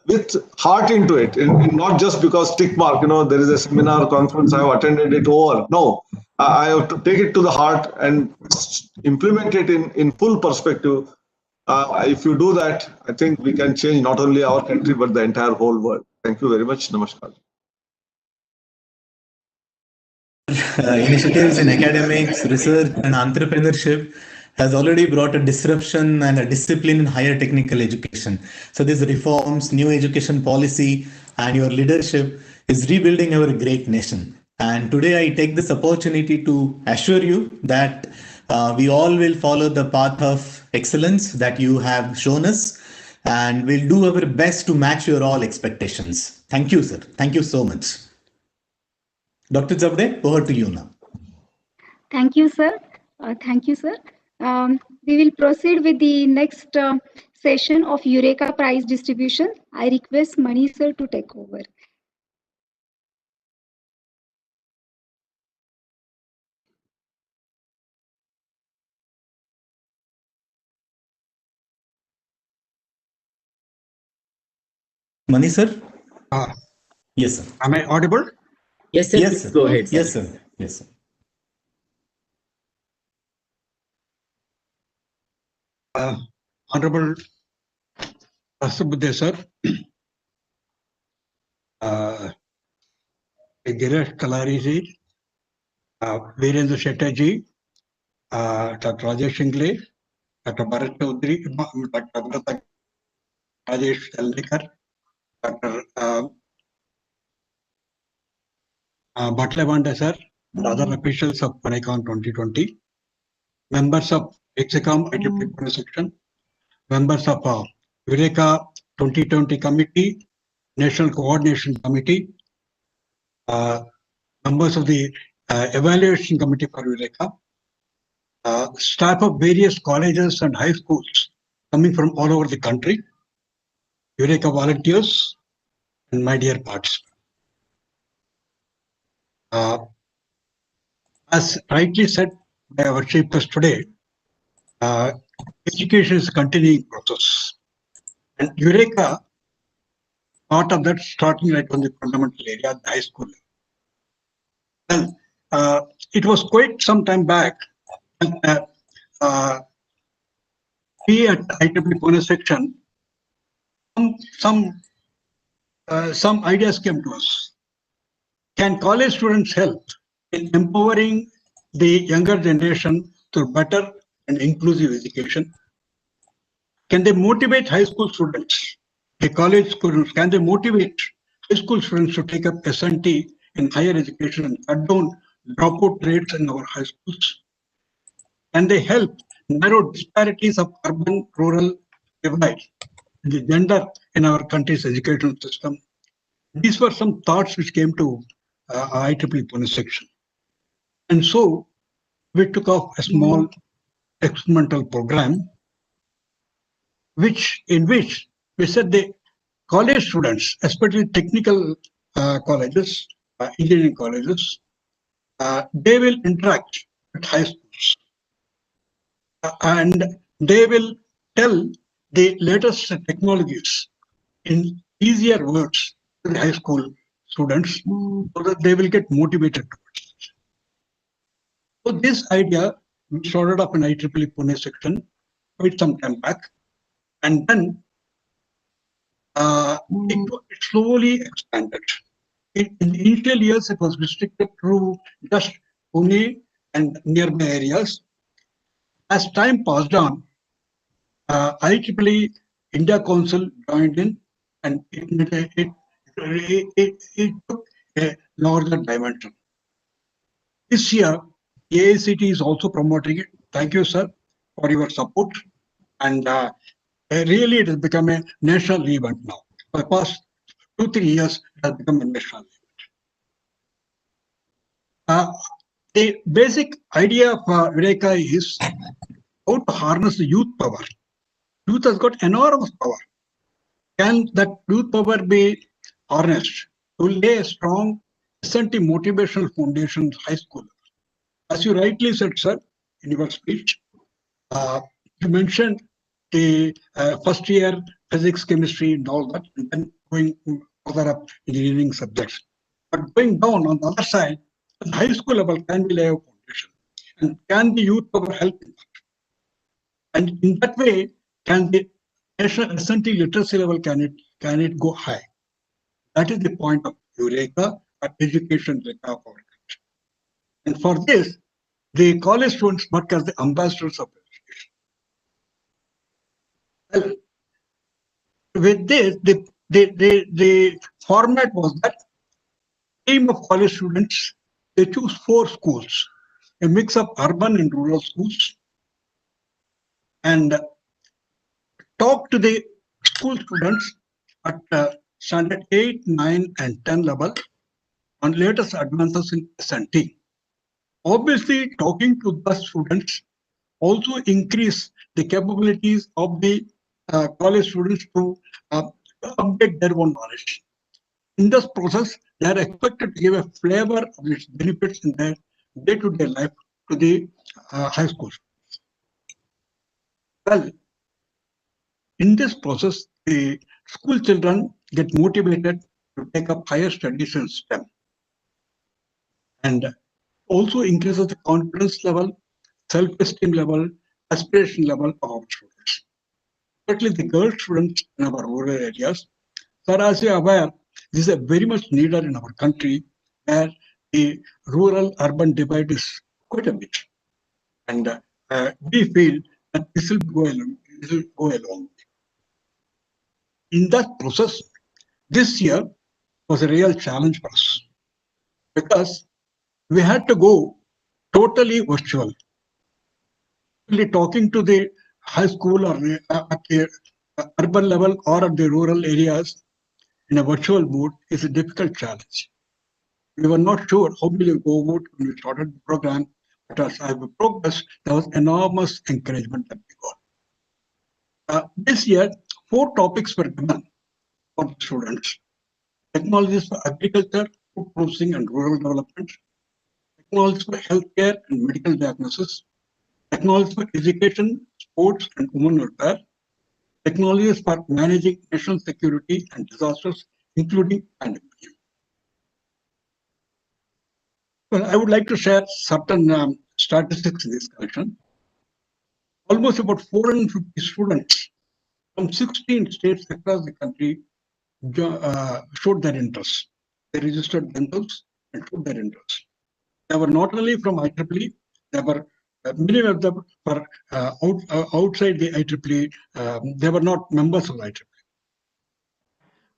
with heart into it, and not just because tick mark, there is a seminar conference, I have attended it over. No, I have to take it to the heart and implement it in full perspective. If you do that, I think we can change not only our country, but the entire whole world. Thank you very much. Namaskar. Initiatives in academics, research, and entrepreneurship has already brought a disruption and a discipline in higher technical education. So these reforms, new education policy, and your leadership is rebuilding our great nation. And today I take this opportunity to assure you that we all will follow the path of excellence that you have shown us, and we'll do our best to match your all expectations. Thank you, sir. Thank you so much. Dr. Javde, over to you now. Thank you, sir. Thank you, sir. We will proceed with the next session of Eureka prize distribution. I request Mani sir to take over. Mani sir? Yes, sir. Am I audible? Yes, sir. Yes, sir. Go ahead. Yes, sir. Yes, sir. Honorable Rasabudde sir, Girish Kalari ji, Virendra Shetty, Dr. Rajesh Shingle, Dr. Bharat Chaudhary, Dr. Bharat Rajesh Tallikar, Dr. Batlevanda sir, other officials of PANICON 2020, members of EXECOM IEEE section, members of EU-REKA 2020 Committee, National Coordination Committee, members of the Evaluation Committee for EU-REKA, staff of various colleges and high schools coming from all over the country, EU-REKA volunteers, and my dear participants. As rightly said by our chief guest today, education is a continuing process. And EU-REKA, part of that starting right from the fundamental area, the high school. Well, it was quite some time back. We at IEEE Pune section, some ideas came to us. Can college students help in empowering the younger generation through better and inclusive education? Can they motivate high school students, the college students, can they motivate high school students to take up S&T in higher education and cut down dropout rates in our high schools? Can they help narrow disparities of urban-rural divide, the gender in our country's education system? These were some thoughts which came to IEEE Pune section. And so we took off a small experimental program in which we said the college students, especially technical colleges, engineering colleges, they will interact with high schools. And they will tell the latest technologies in easier words to the high school students so that they will get motivated towards it. So this idea we started up in IEEE Pune section quite some time back, and then it slowly expanded. In the initial years, it was restricted to just Pune and nearby areas. As time passed on, IEEE India Council joined in, and it took a larger dimension. This year, AICT is also promoting it. Thank you, sir, for your support. And really, it has become a national event now. For the past 2-3 years, it has become a national event. The basic idea of EU-REKA is how to harness the youth power. Youth has got enormous power. Can that youth power be harnessed to lay a strong S&T motivational foundation in high school? As you rightly said, sir, in your speech, you mentioned the first year physics, chemistry, and all that, and then going further up engineering subjects. But going down on the other side, at the high school level can be lay a foundation. And can the youth power help in that? And in that way, can the national S&T literacy level, can it go high? That is the point of EU-REKA, or education REKA of our country. And for this, the college students work as the ambassadors of education. Well, with this, the format was that team of college students, they choose 4 schools, a mix of urban and rural schools, and talk to the school students at standard 8, 9, and 10 level on latest advances in S&T. Obviously, talking to the students also increase the capabilities of the college students to update their own knowledge. In this process, they are expected to give a flavor of its benefits in their day-to-day life to the high school. Well, in this process, the school children get motivated to take up higher studies in STEM, and also increases the confidence level, self-esteem level, aspiration level of our students, especially the girl students in our rural areas. So as you are aware, this is very much needed in our country, where the rural-urban divide is quite a bit. And we feel that this will go along. In that process, this year was a real challenge for us, because we had to go totally virtual. Really talking to the high school or at the urban level or at the rural areas in a virtual mode is a difficult challenge. We were not sure how will we go about when we started the program, but as I progressed, there was enormous encouragement that we got. This year, 4 topics were given for the students: technologies for agriculture, food processing, and rural development; technologies for healthcare and medical diagnosis; technologies for education, sports, and women welfare; technologies for managing national security and disasters, including pandemic. Well, I would like to share certain statistics in this collection. Almost about 450 students from 16 states across the country showed their interest. They registered themselves and showed their interest. They were not only from IEEE, they were many of them were outside the IEEE. They were not members of IEEE.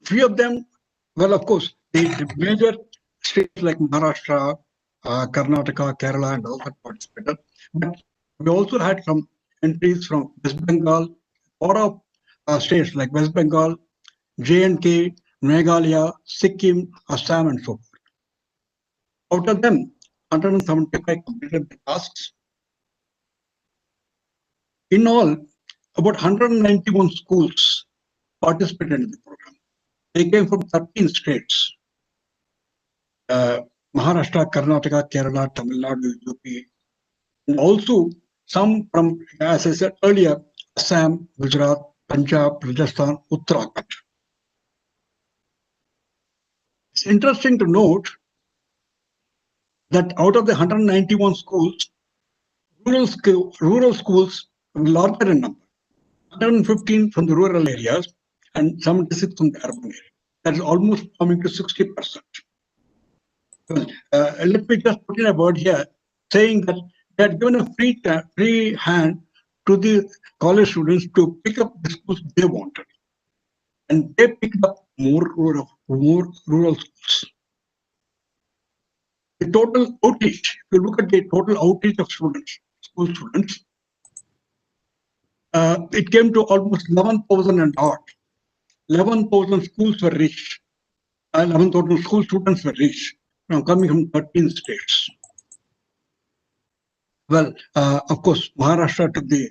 Few of them, well, of course, the major states like Maharashtra, Karnataka, Kerala, and all that participated. But we also had some entries from West Bengal, or of states like West Bengal, J&K, Meghalaya, Sikkim, Assam, and so forth. Out of them, 175 completed the tasks. In all, about 191 schools participated in the program. They came from 13 states: Maharashtra, Karnataka, Kerala, Tamil Nadu, UP, and also some from, as I said earlier, Assam, Gujarat, Punjab, Rajasthan, Uttarakhand. It's interesting to note that out of the 191 schools, rural schools were larger in number, 115 from the rural areas and 76 from the urban area. That is almost coming to 60%. Well, let me just put in a word here, saying that they had given a free hand to the college students to pick up the schools they wanted, and they picked up more rural schools. The total outreach, if you look at the total outreach of students, school students, it came to almost 11,000 and odd. 11,000 schools were reached. 11,000 school students were reached from coming from 13 states. Well, of course, Maharashtra took the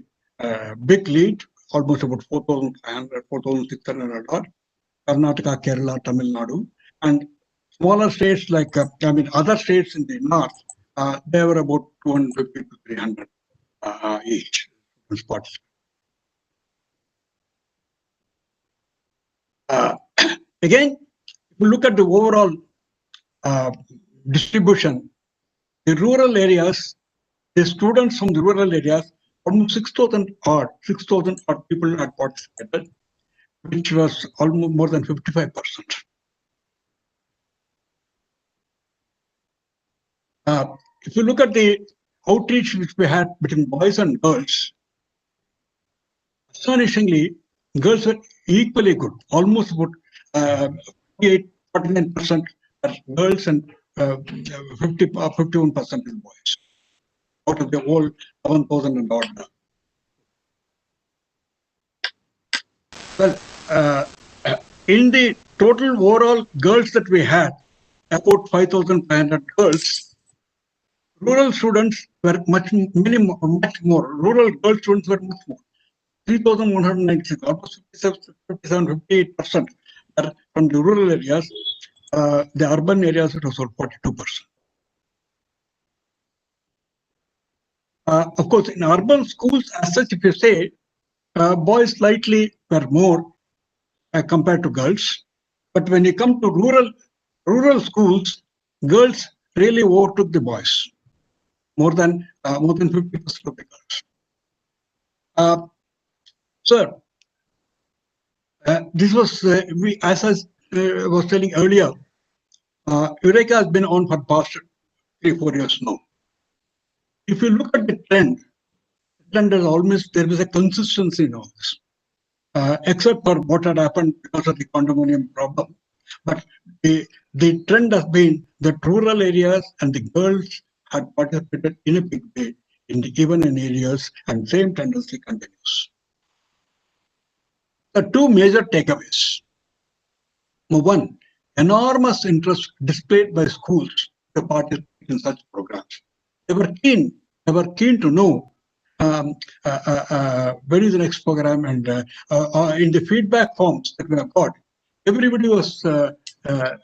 big lead, almost about 4,500, 4,600 and odd. Karnataka, Kerala, Tamil Nadu, and smaller states like, other states in the north, they were about 250 to 300 each. Again, if you look at the overall distribution, the rural areas, the students from the rural areas, almost 6,000 odd people had participated, which was almost more than 55%. If you look at the outreach which we had between boys and girls, astonishingly, girls were equally good, almost about 49% are girls and 51% is boys, out of the whole 11,000 and odd. Well, in the total overall girls that we had, about 5,500 girls, rural students were much more. Rural girl students were much more. 3,196, almost 58% are from the rural areas. The urban areas, it was about 42%. Of course, in urban schools, as such, if you say, boys slightly were more compared to girls. But when you come to rural schools, girls really overtook the boys, more than 50% of the girls. Sir, this was, as I was telling earlier, Eureka has been on for past 3-4 years now. If you look at the trend is almost, there is a consistency in all this, except for what had happened because of the condominium problem. But the trend has been that rural areas and the girls had participated in a big way even in areas, and same tendency continues. The two major takeaways. One, enormous interest displayed by schools to participate in such programs. They were keen to know when is the next program, and in the feedback forms that we have got, everybody was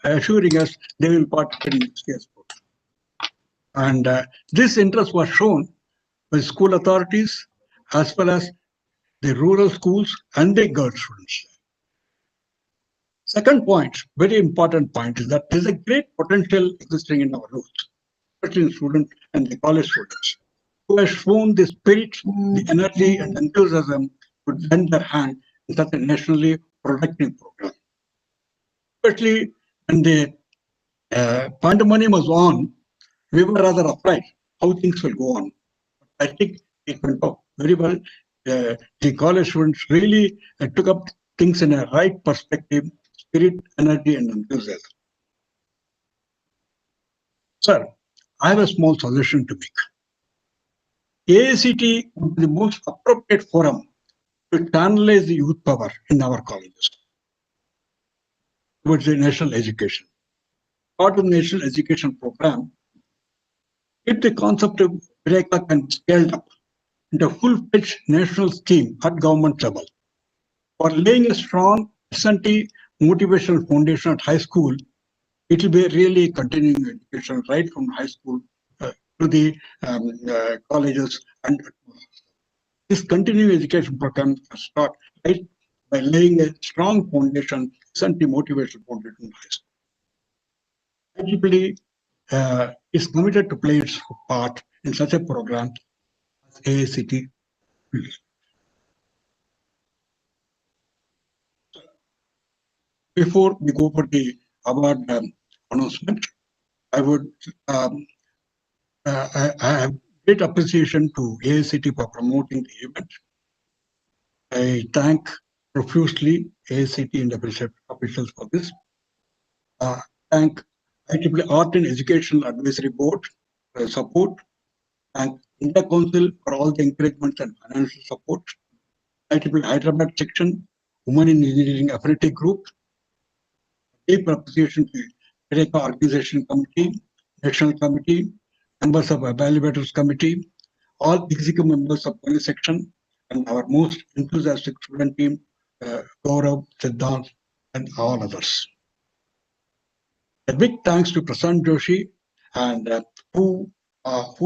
assuring us they will participate in this year's program. And this interest was shown by school authorities as well as the rural schools and the girls students. Second point, very important point, is that there is a great potential existing in our youth, especially in students and the college students, who have shown the spirit, the energy and enthusiasm to lend their hand in such a nationally protecting program. Especially when the pandemonium was on, we were rather afraid how things will go on. I think it went off very well. The college students really took up things in a right perspective, spirit, energy, and enthusiasm. Sir, I have a small suggestion to make. AICT would be the most appropriate forum to channelize the youth power in our colleges towards the national education. Part of the national education program, if the concept of REKA can be scaled up into a full-fledged national scheme at government level, for laying a strong S&T motivational foundation at high school, it will be really continuing education right from high school to the colleges, and this continuing education program can start right by laying a strong foundation, S&T motivational foundation in high school. IEEE is committed to play its part in such a program as AICT. Before we go for the award announcement, I would I have great appreciation to AICT for promoting the event. I thank profusely AICT and officials for this. Thank IEEE Art and Educational Advisory Board for support. Thank India Council for all the encouragement and financial support. IEEE Hyderabad section, Women in Engineering Affinity Group. Deep appreciation to REKA Organization Committee, National Committee, members of Evaluators Committee, all executive members of police section, and our most enthusiastic student team, Gaurav, Siddhant, and all others. A big thanks to Prasant Joshi, and who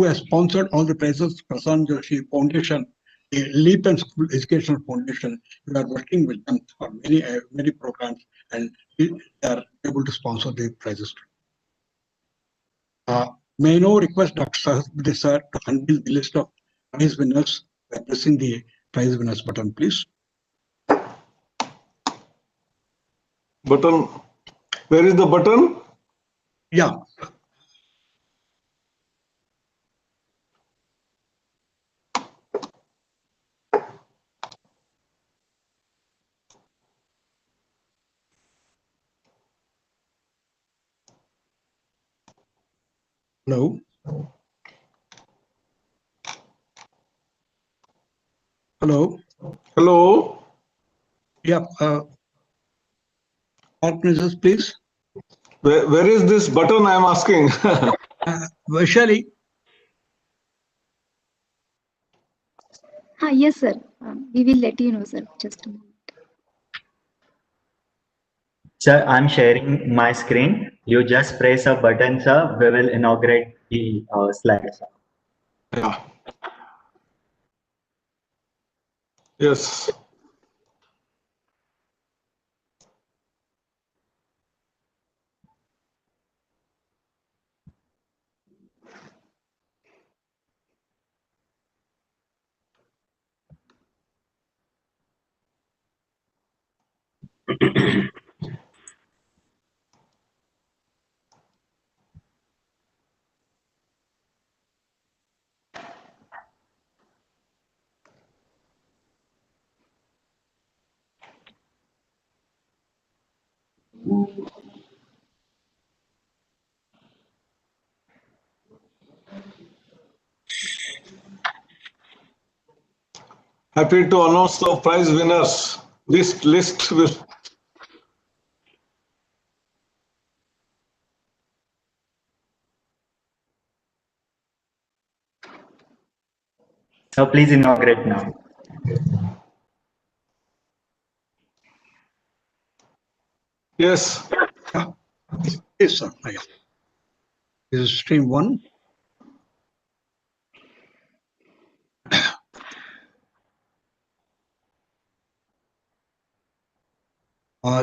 has sponsored all the prizes. Prasant Joshi Foundation the Leap and School Educational Foundation. We are working with them for many programs, and they are able to sponsor the prizes. May I now request Dr. Sahasbudi sir to unveil the list of prize winners by pressing the prize winners button, please. Button. Where is the button? Yeah. Hello. Hello. Hello. Yeah. Organizers, please. Where is this button? I am asking. Vaishali. Yes, sir. We will let you know, sir. Just a moment. Sir, I'm sharing my screen. You just press a button, sir. We will inaugurate the slides. Yeah. Yes. Happy to announce the prize winners. This list will. So please inaugurate now. Yes. Yes, sir. This is stream 1.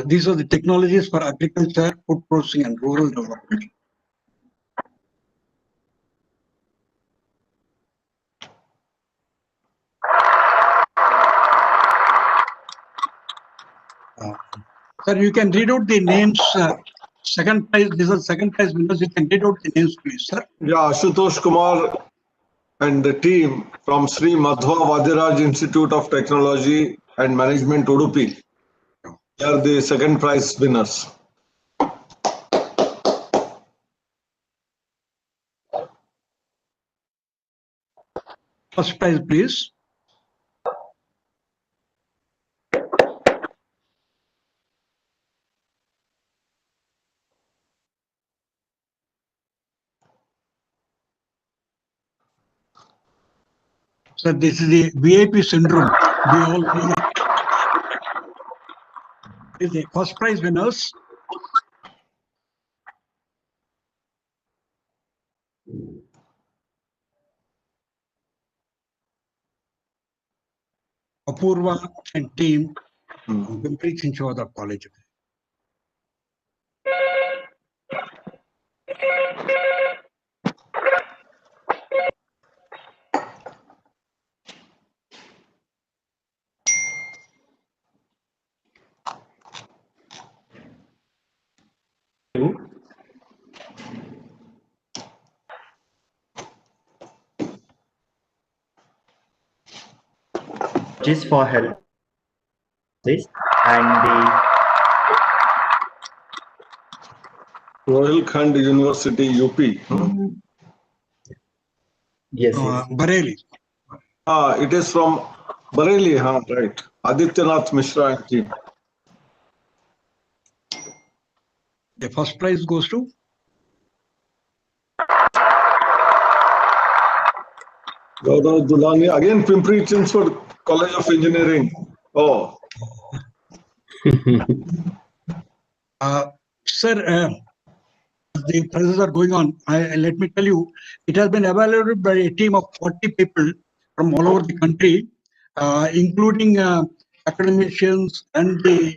These are the technologies for agriculture, food processing, and rural development. Sir, you can read out the names. Second prize, these are second prize winners. You can read out the names, please, sir. Yeah, Ashutosh Kumar and the team from Sri Madhva Vadiraj Institute of Technology and Management, Udupi. They are the second prize winners. First prize, please. So this is the VIP syndrome. We all know. Is the first prize winners. Apurva and team from Pimpri Chinchwada College. Just for help. This and the Rohilkhand University, UP. yes, Bareilly. It is from Bareilly, right. Adityanath Mishra and team. The first prize goes to Gaurav Dulani, again Pimpri Chinchwad College of Engineering. Oh. Sir, the prizes are going on. Let me tell you, it has been evaluated by a team of 40 people from all over the country. including academicians and the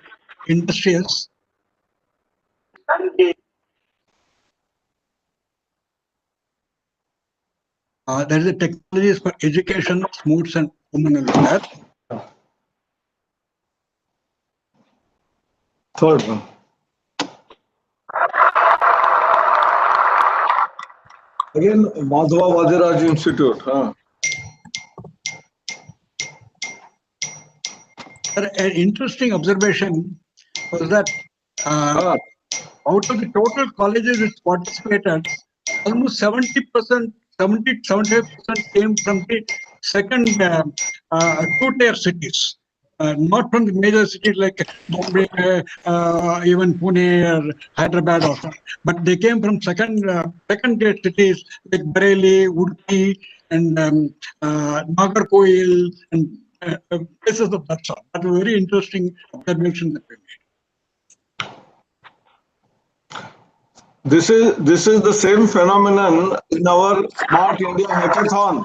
industrials. There is a technologies for education, sports, and women welfare. Third one. Again, Madhava Vadiraj Institute. Huh? An interesting observation was that out of the total colleges which participated, almost 70%, 75% came from the second two-tier cities, not from the major cities like Bombay, even Pune or Hyderabad, or so, but they came from second-tier cities like Bareilly, Udupi, and Nagarkoil, and places of that sort. That was very interesting observation that we made. This is the same phenomenon in our Smart India Hackathon.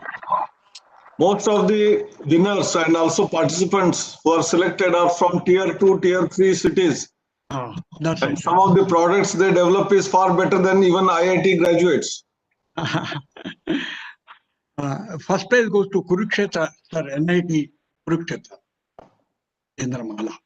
Most of the winners and also participants who are selected are from tier 2, tier 3 cities. And some of the products they develop is far better than even IIT graduates. First prize goes to Kurukshetra, sir, NIT Kurukshetra, Indramala.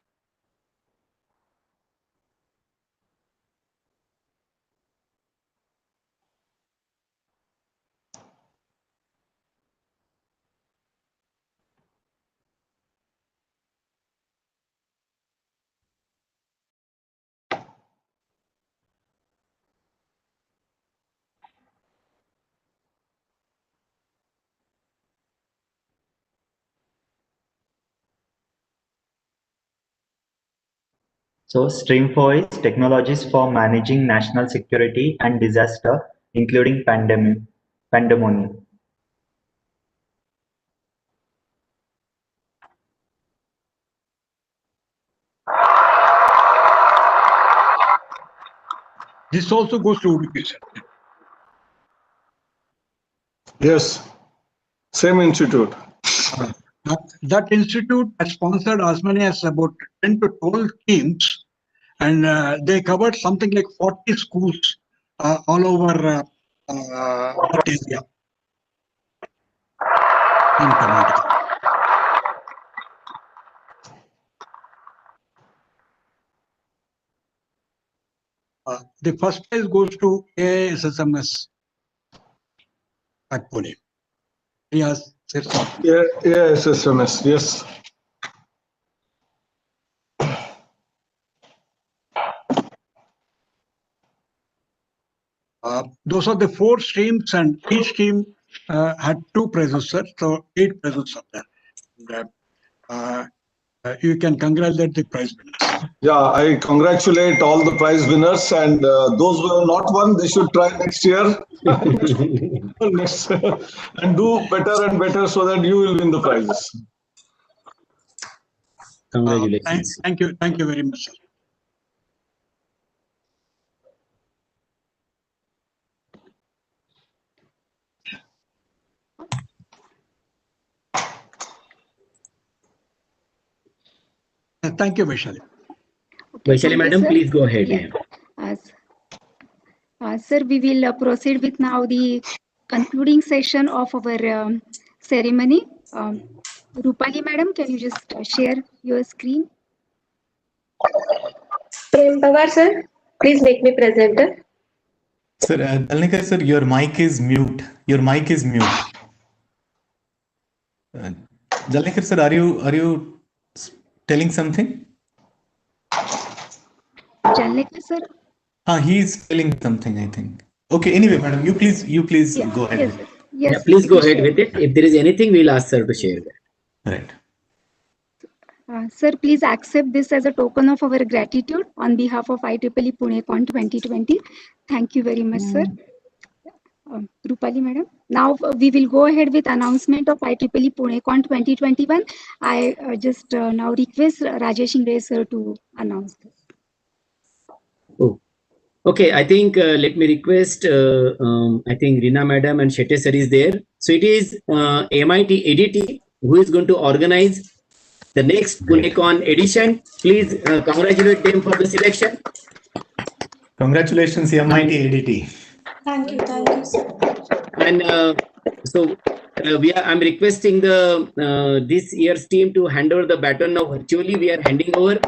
So stream 4 is technologies for managing national security and disaster, including pandemonium. This also goes to education. Yes, same institute. That institute has sponsored as many as about 10 to 12 teams, and they covered something like 40 schools all over that area in Karnataka. The first prize goes to AISSMS at Pune. Yes, Yeah, SSMS, yes. Those are the 4 streams, and each team had 2 prizes, sir. So 8 prizes are there. You can congratulate the prize winners. Yeah, I congratulate all the prize winners, and those who have not won, they should try next year. And do better and better so that you will win the prizes. Congratulations. Thank you very much, sir. Thank you, Vaishali. Okay, Vaishali madam, sir. please go ahead. Yeah. Sir, we will proceed with now the concluding session of our ceremony. Rupali madam, can you just share your screen? Prem Pawar sir, please make me presenter. Sir, Dalnikar sir, your mic is mute. Your mic is mute. Dalnikar sir, are you telling something? Dalnikar sir. He is telling something, I think. Okay. Anyway, madam, you please go ahead. Yes, yes, Yeah, please go ahead share. with it. If there is anything, we'll ask sir to share that. Right. Sir, please accept this as a token of our gratitude on behalf of IEEE PuneCon 2020. Thank you very much, sir. Rupali madam. Now we will go ahead with announcement of IEEE PuneCon 2021. I just now request Rajesh Ingre sir to announce this. Oh, okay. I think let me request. I think Rina madam and Shetty sir is there. So it is MIT ADT who is going to organize the next PuneCon edition. Please congratulate them for the selection. Congratulations, MIT ADT. Thank you, sir. And I'm requesting the this year's team to hand over the baton now virtually. We are handing over.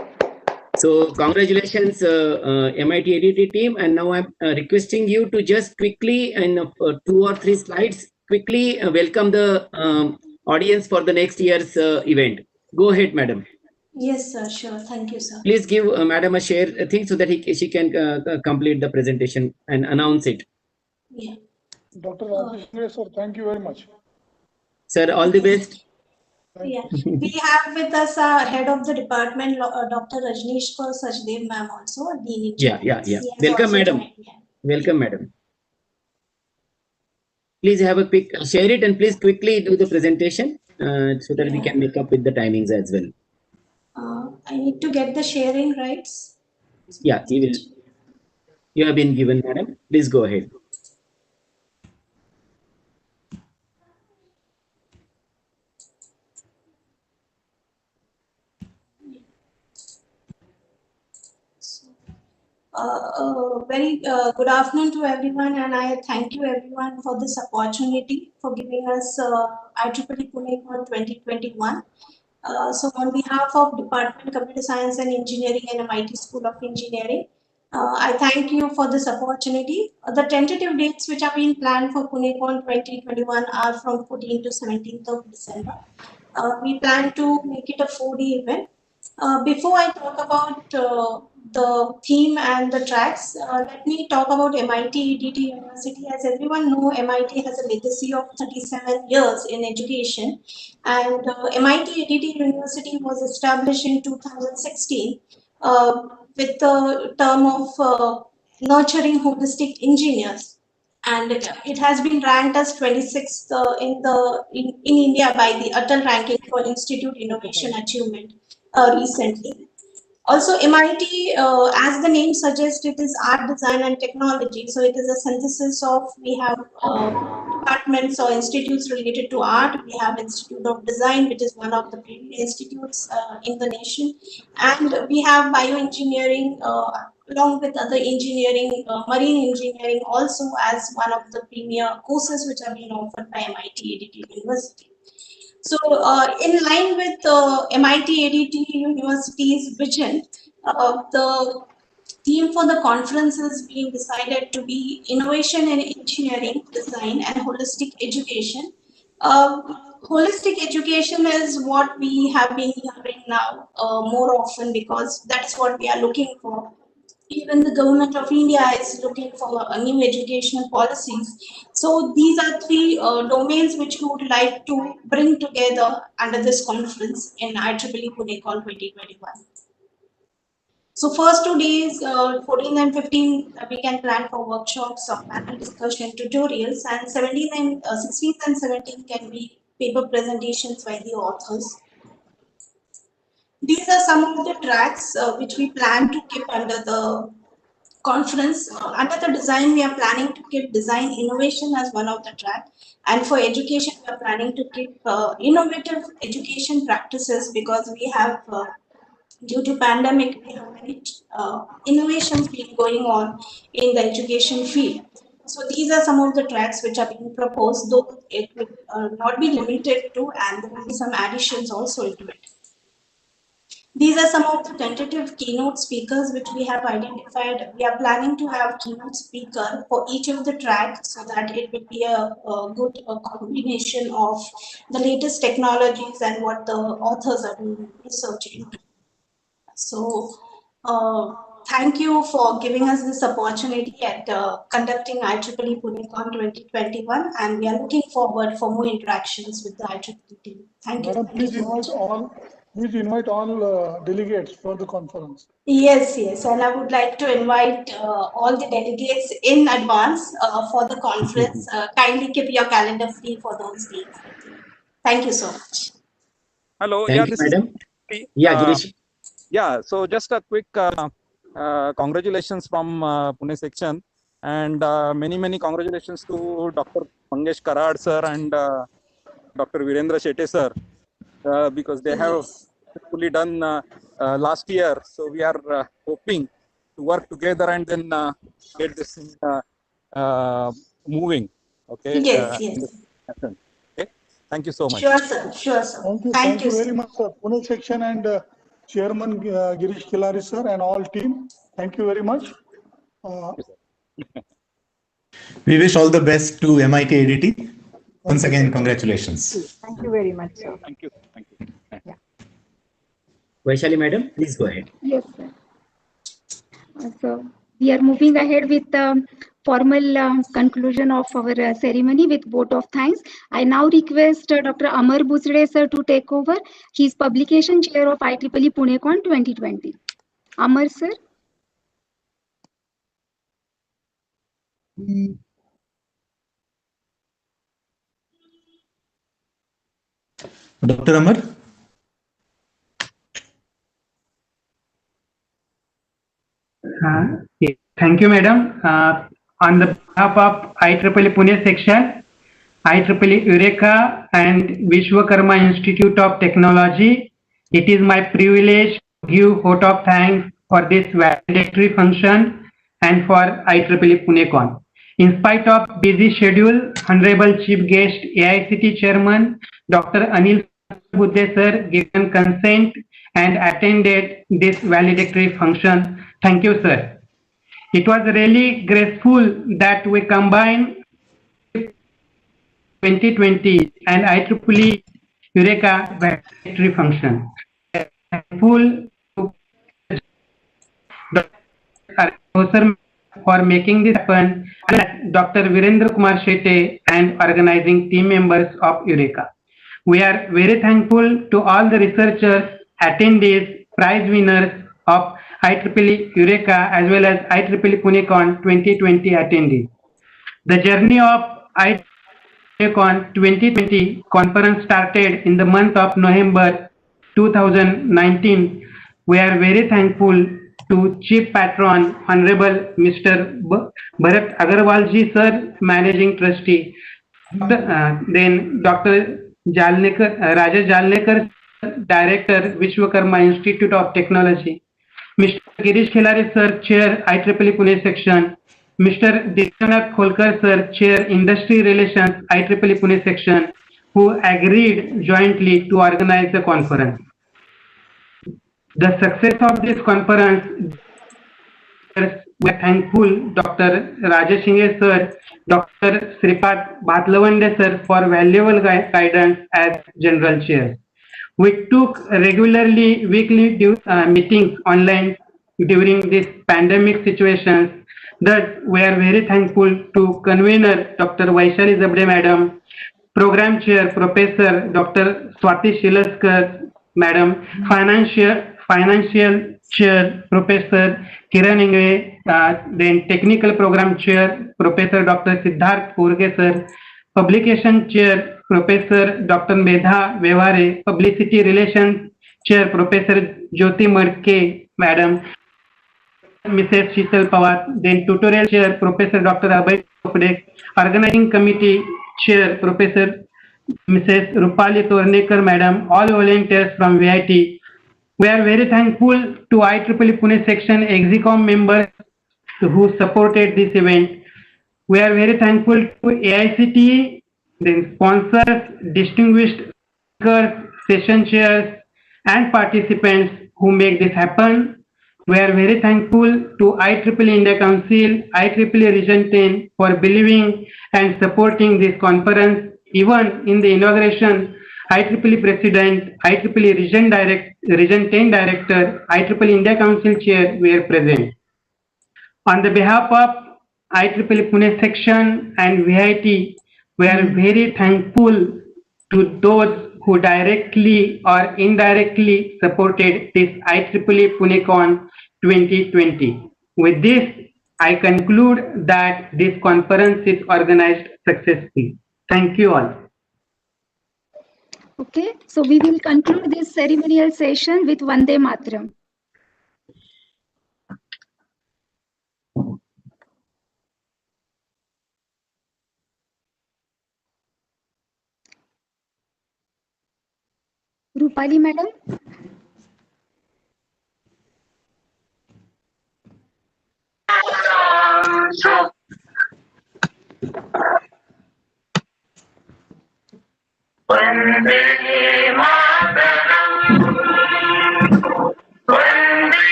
So congratulations, MIT ADT team. And now I'm requesting you to just quickly, in 2 or 3 slides, quickly welcome the audience for the next year's event. Go ahead, madam. Yes, sir. Sure. Thank you, sir. Please give madam a share thing so that she can complete the presentation and announce it. Yeah. Dr. Rajesh, sir, thank you very much. Sir, all the best. Yeah, we have with us head of the department, Dr. Rajneesh Sachdev ma'am also, Dean. Yeah. Welcome, madam. Welcome, madam. Please have a quick share it and please quickly do the presentation so that we can make up with the timings as well. I need to get the sharing rights. Yeah, you have been given, madam. Please go ahead. Very good afternoon to everyone, and I thank you everyone for this opportunity for giving us IEEE Pune for 2021. So on behalf of Department Computer Science and Engineering and MIT School of Engineering, I thank you for this opportunity. The tentative dates which are being planned for PuneCon 2021 are from 14th to 17th of December. We plan to make it a 4-day event. Before I talk about the theme and the tracks, let me talk about MIT ADT University. As everyone knows, MIT has a legacy of 37 years in education, and MIT ADT University was established in 2016 with the term of nurturing holistic engineers, and it has been ranked as 26th in India by the Atal ranking for Institute Innovation Achievement recently. Also, MIT, as the name suggests, it is art, design, and technology. So it is a synthesis of, we have departments or institutes related to art. We have Institute of Design, which is one of the premier institutes in the nation. And we have bioengineering, along with other engineering, marine engineering also as one of the premier courses which are being offered by MIT ADT University. So, in line with MIT ADT University's vision, the theme for the conference is being decided to be innovation in engineering, design, and holistic education. Holistic education is what we have been hearing now more often, because that's what we are looking for. Even the government of India is looking for new educational policies. So these are 3 domains which we would like to bring together under this conference in IEEE PuneCon 2021. So first 2 days, 14 and 15, we can plan for workshops or panel discussion tutorials, and 17 and 16th and 17th can be paper presentations by the authors. These are some of the tracks which we plan to keep under the conference. Under the design, we are planning to keep design innovation as one of the track, and for education, we are planning to keep innovative education practices, because we have due to pandemic, we have many innovations being going on in the education field. So these are some of the tracks which are being proposed, though it will not be limited to, and there will be some additions also into it. These are some of the tentative keynote speakers which we have identified. We are planning to have keynote speaker for each of the tracks, so that it will be a good combination of the latest technologies and what the authors are doing research into. So thank you for giving us this opportunity at conducting IEEE PuneCon 2021, and we are looking forward for more interactions with the IEEE team. Thank you. Madam, please invite all delegates for the conference. Yes, and I would like to invite all the delegates in advance for the conference. Kindly keep your calendar free for those days. Thank you so much. Hello. Thank you, madam. Yeah, Girish. Yeah, so just a quick congratulations from Pune section, and many congratulations to Dr. Mangesh Karad sir and Dr. Virendra Shete sir because they have successfully done last year. So we are hoping to work together and then get this thing moving. Okay. Yes, yes. Okay. Thank you so much. Sure, sir. Sure, sir. Thank you sir. very much, sir. Pune section and Chairman Girish Khilari, sir, and all team. Thank you very much. We wish all the best to MIT ADT. Once again, congratulations. Thank you very much, sir. Thank you. Thank you. Yeah. Vaishali madam, please go ahead. Yes, sir. So we are moving ahead with the formal conclusion of our ceremony with vote of thanks. I now request Dr. Amar Buzde sir to take over. He is publication chair of IEEE PuneCon 2020. Amar sir. Dr. Amar? Thank you, madam. On the behalf of IEEE Pune section, IEEE UREKA and Vishwakarma Institute of Technology, it is my privilege to give vote of thanks for this valedictory function and for IEEE PuneCon. In spite of busy schedule, Honorable Chief Guest AICT Chairman Dr. Anil Budde sir given consent and attended this valedictory function. Thank you, sir. It was really graceful that we combined 2020 and IEEE UREKA valedictory function. Thankful to Dr. for making this happen, and Dr. Virendra Kumar Shete and organizing team members of UREKA. We are very thankful to all the researchers, attendees, prize winners of IEEE UREKA as well as IEEE PuneCon 2020 attendees. The journey of IEEE PuneCon 2020 conference started in the month of November 2019. We are very thankful to Chief Patron Honorable Mr. Bharat Agarwalji Sir, Managing Trustee, then Dr. Raja Jalnekar, Director, Vishwakarma Institute of Technology, Mr. Girish Khilari Sir, Chair, IEEE Pune Section, Mr. Divyanath Kholkar Sir, Chair, Industry Relations, IEEE Pune Section, who agreed jointly to organize the conference. The success of this conference, we are thankful Dr. Rajesh Singhe Sir, Dr. Sripad Bhatlavande Sir for valuable guidance as General Chair. We took regularly weekly meetings online during this pandemic situations. Thus, we are very thankful to convener Dr. Vaishali Zabde Madam, Program Chair Professor Dr. Swati Shilaskar Madam, Financial Chair Professor Kiran Ingve, then Technical Program Chair Professor Dr. Siddharth Purge Sir, Publication Chair Professor Dr. Medha Vevare, Publicity Relations Chair Professor Jyoti Madke Madam, Mrs. Sheetal Pawar, then Tutorial Chair Professor Dr. Abhay Chopde, Organizing Committee Chair Professor Mrs. Rupali Tornekar Madam, all volunteers from VIT. We are very thankful to IEEE Pune Section Execom members who supported this event. We are very thankful to AICT, then sponsors, distinguished speakers, session chairs, and participants who make this happen. We are very thankful to IEEE India Council, IEEE Region 10 for believing and supporting this conference. Even in the inauguration, IEEE President, IEEE Region 10 Director, IEEE India Council Chair were present. On the behalf of IEEE Pune Section and VIT, we are very thankful to those who directly or indirectly supported this IEEE PuneCon 2020. With this, I conclude that this conference is organized successfully. Thank you all. Okay, so we will conclude this ceremonial session with Vande Mataram. Rupali madam.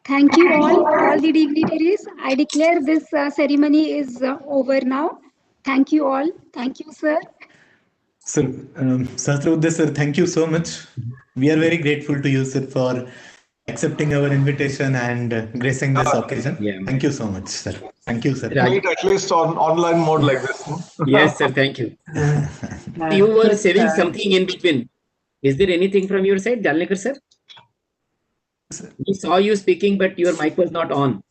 Thank you all the dignitaries. I declare this ceremony is over now. Thank you all. Thank you, sir. Sir, Sahasrabudhe sir, thank you so much. We are very grateful to you, sir, for accepting our invitation and gracing this occasion. Yeah. Thank you so much, sir. Thank you, sir. Meet at least on online mode like this. Yes, sir. Thank you. You were saying something in between. Is there anything from your side, Jalnekar sir? We saw you speaking, but your mic was not on.